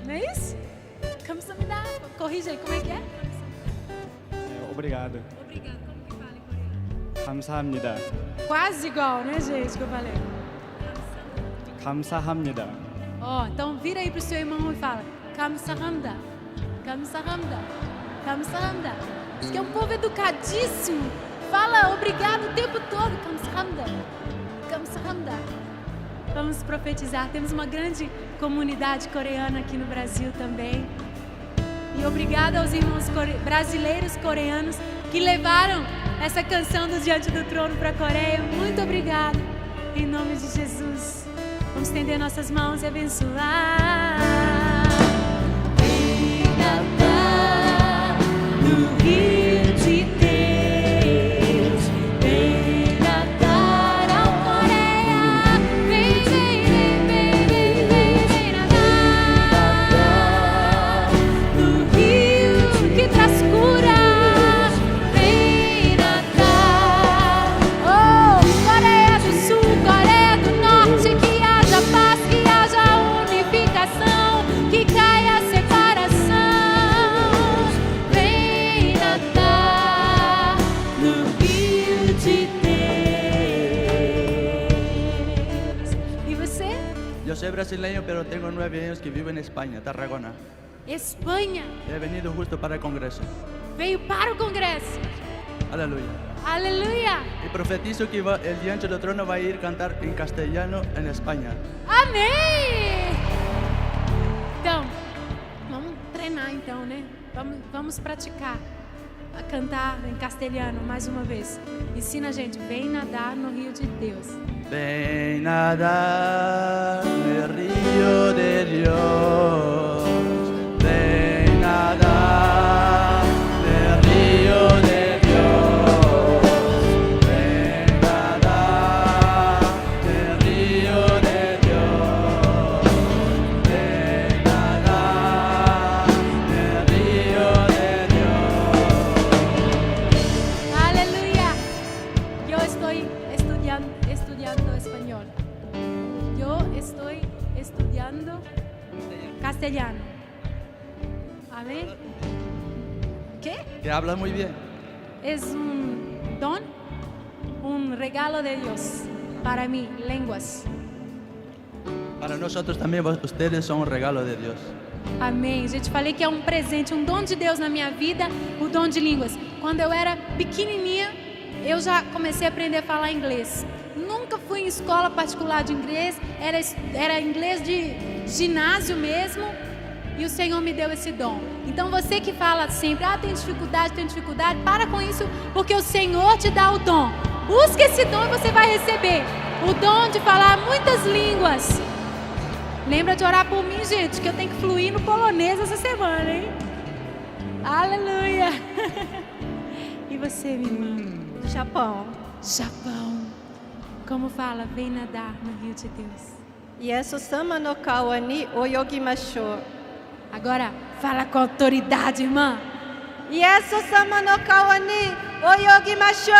Não é isso? 감사합니다. Corrija aí, como é que é? Obrigado. Obrigado. Como que fala em coreano? 감사합니다. Quase igual, né, gente, que eu falei. 감사합니다. Ó, então vira aí pro seu irmão e fala: 감사합니다. 감사합니다. 감사합니다. Diz que é um povo educadíssimo. Fala obrigado o tempo todo. 감사합니다. 감사합니다. Vamos profetizar. Temos uma grande comunidade coreana aqui no Brasil também. E obrigada aos irmãos brasileiros coreanos que levaram essa canção do Diante do Trono para a Coreia. Muito obrigada. Em nome de Jesus. Vamos estender nossas mãos e abençoar. Vem nadar no rio de Deus. Vem nadar ao Coreia. Vem, vem, vem, vem, vem, vem, vem nadar no rio que traz cura. Vem nadar. Oh, Coreia do Sul, Coreia do Norte, que haja paz, que haja unificação, que caia a separação. Vem nadar no rio de Deus. E você? Yo soy brasileño, pero tengo 9 años que vivo en España, Tarragona. Espanha. He venido justo para el Congreso. Veio para o Congresso. Aleluya. Aleluia. Y profetizo que el Diante del Trono va a ir a cantar en castellano en España. Amém! Então, vamos treinar então, né? Vamos praticar a cantar em castelhano mais uma vez. Ensina a gente, vem nadar no rio de Deus. Ven nadar en el río de Dios. Ven nadar en el río de Dios. Ven nadar en el río de Dios. Ven nadar en el río de Dios. Aleluia! Eu estou estudando espanhol. Eu estou estudando castelhano. Amém? ¿Qué? Que habla muy bien. Es un don, un regalo de Dios para mí, lenguas. Para nosotros también, ustedes son un regalo de Dios. Amém. Gente, falei que é um presente, um dom de Deus na minha vida, o dom de línguas. Quando eu era pequenininha, eu já comecei a aprender a falar inglês. Nunca fui em escola particular de inglês, era inglês de ginásio mesmo, e o Senhor me deu esse dom. Então você que fala sempre, tem dificuldade, para com isso, porque o Senhor te dá o dom. Busque esse dom e você vai receber o dom de falar muitas línguas. Lembra de orar por mim, gente, que eu tenho que fluir no polonês essa semana, hein? Aleluia! E você, minha irmã? Japão. Japão. Como fala? Vem nadar no rio de Deus. Yesu sama no kawa ni oyogimashou. Agora, fala com autoridade, irmã. Yesu sama no kawa ni oyogimashou.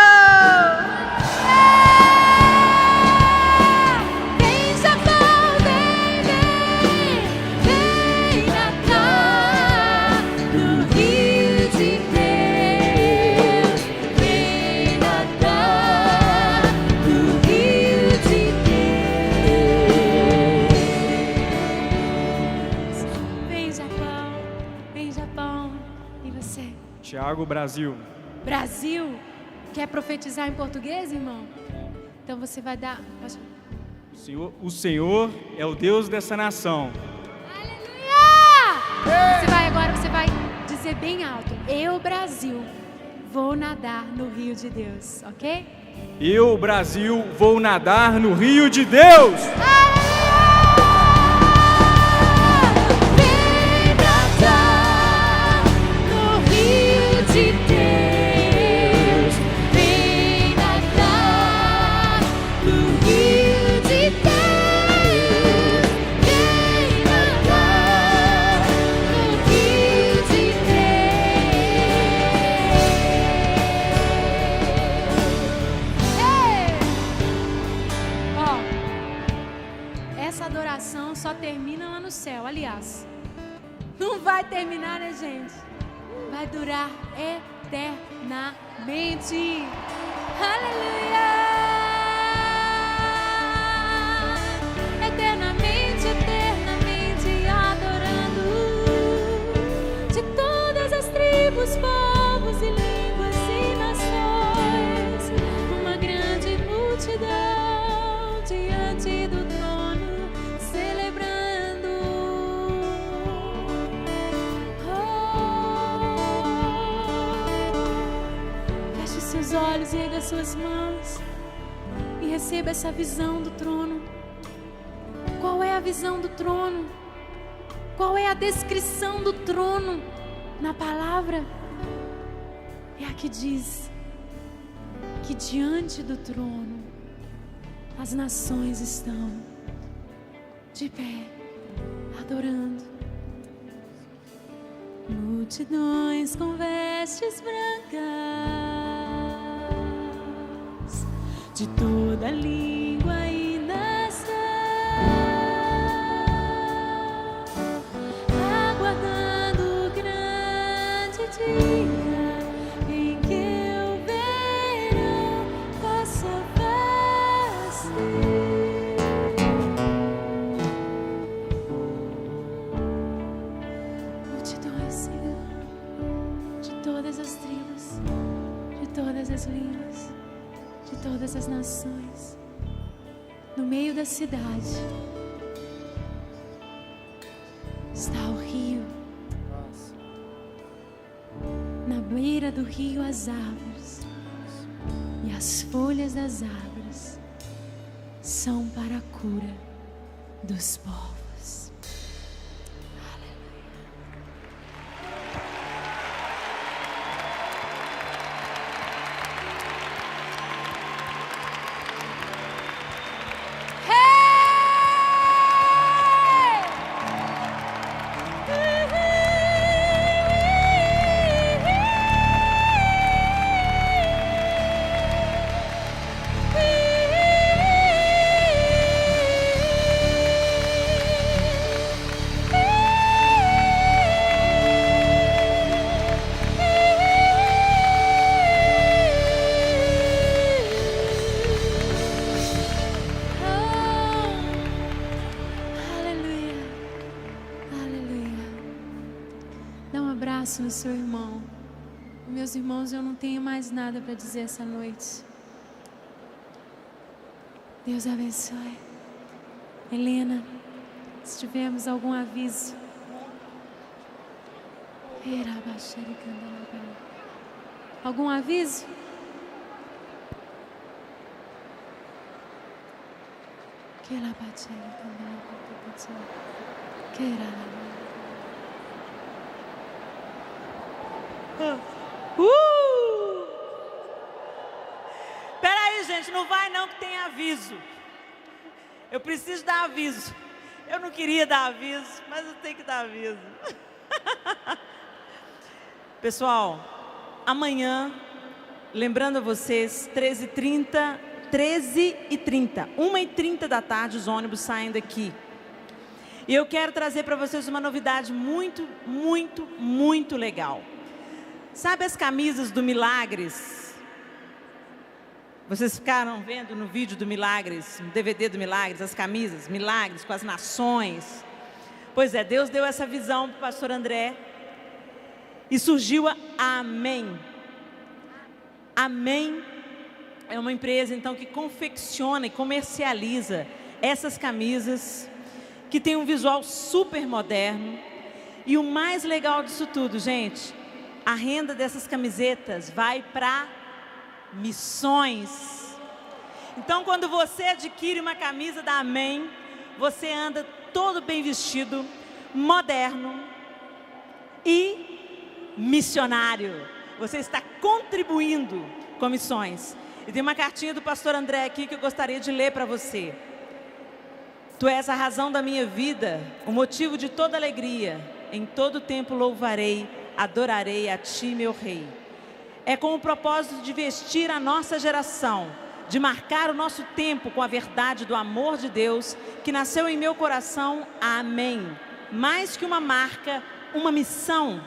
Vem, Japão, vem, vem, vem nadar no rio de Deus. Vem nadar no rio de Deus. Vem, Japão. E você? Tiago, Brasil. Brasil. Quer profetizar em português, irmão? Então você vai dar... O Senhor é o Deus dessa nação. Agora você vai dizer bem alto. Eu, Brasil, vou nadar no rio de Deus, ok? Eu, Brasil, vou nadar no rio de Deus. Vem nadar no rio de Deus. Vem nadar no rio de Deus. Vem nadar no rio de Deus. Essa adoração só termina lá no céu, aliás. Não vai terminar, né, gente? Vai durar eternamente. Aleluia! Eternamente, eternamente adorando. De todas as tribos, povos e línguas e nações, uma grande multidão diante do trono, celebrando. Oh, seus olhos e erga suas mãos e receba essa visão do trono. Qual é a visão do trono? Qual é a descrição do trono na palavra? É a que diz que diante do trono as nações estão de pé, adorando. Multidões com vestes brancas, de toda língua e nação, aguardando o grande dia em que o verão possa fazer. Multidões, Senhor, de todas as tribos, de todas as línguas, de todas as nações, no meio da cidade está o rio, na beira do rio as árvores, e as folhas das árvores são para a cura dos povos. No seu irmão. Meus irmãos, eu não tenho mais nada para dizer essa noite. Deus abençoe. Helena, se tivermos algum aviso. Algum aviso? Peraí, gente, não vai não que tem aviso. Eu preciso dar aviso. Eu não queria dar aviso, mas eu tenho que dar aviso. Pessoal, amanhã, lembrando a vocês, 13h30, 1h30 da tarde, os ônibus saem daqui. E eu quero trazer para vocês uma novidade muito, muito, muito legal. Sabe as camisas do Milagres? Vocês ficaram vendo no vídeo do Milagres, no DVD do Milagres, as camisas, Milagres com as nações? Pois é, Deus deu essa visão para o pastor André e surgiu a Amém. Amém é uma empresa, então, que confecciona e comercializa essas camisas, que tem um visual super moderno. E o mais legal disso tudo, gente, a renda dessas camisetas vai para missões. Então, quando você adquire uma camisa da Amém, você anda todo bem vestido, moderno e missionário. Você está contribuindo com missões. E tem uma cartinha do pastor André aqui que eu gostaria de ler para você. Tu és a razão da minha vida, o motivo de toda alegria. Em todo tempo louvarei, adorarei a ti, meu rei. É com o propósito de vestir a nossa geração, de marcar o nosso tempo com a verdade do amor de Deus, que nasceu em meu coração a Amém. Mais que uma marca, uma missão.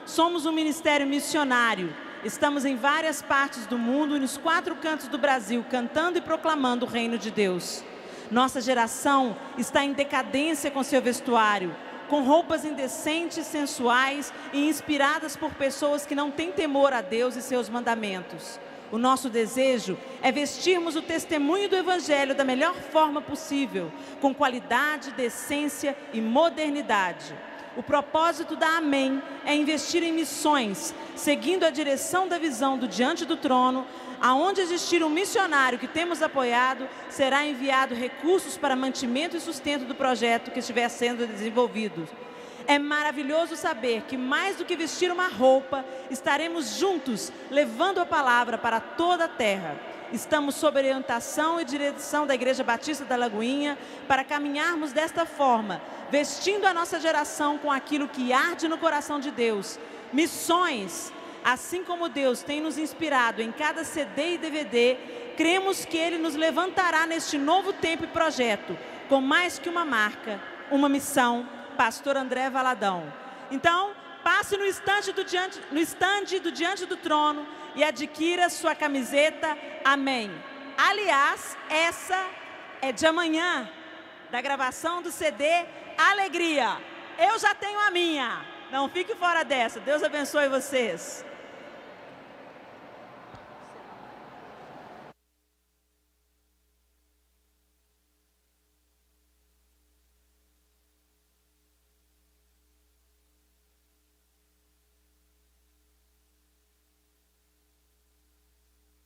Somos um ministério missionário. Estamos em várias partes do mundo e nos 4 cantos do Brasil, cantando e proclamando o reino de Deus. Nossa geração está em decadência com seu vestuário, com roupas indecentes, sensuais e inspiradas por pessoas que não têm temor a Deus e seus mandamentos. O nosso desejo é vestirmos o testemunho do Evangelho da melhor forma possível, com qualidade, decência e modernidade. O propósito da Amém é investir em missões, seguindo a direção da visão do Diante do Trono. Aonde existir um missionário que temos apoiado, será enviado recursos para mantimento e sustento do projeto que estiver sendo desenvolvido. É maravilhoso saber que, mais do que vestir uma roupa, estaremos juntos, levando a palavra para toda a terra. Estamos sob orientação e direção da Igreja Batista da Lagoinha para caminharmos desta forma, vestindo a nossa geração com aquilo que arde no coração de Deus. Missões. Assim como Deus tem nos inspirado em cada CD e DVD, cremos que Ele nos levantará neste novo tempo e projeto, com mais que uma marca, uma missão. Pastor André Valadão. Então, passe no estande do Diante do Trono e adquira sua camiseta Amém. Aliás, essa é de amanhã, da gravação do CD Alegria. Eu já tenho a minha. Não fique fora dessa. Deus abençoe vocês.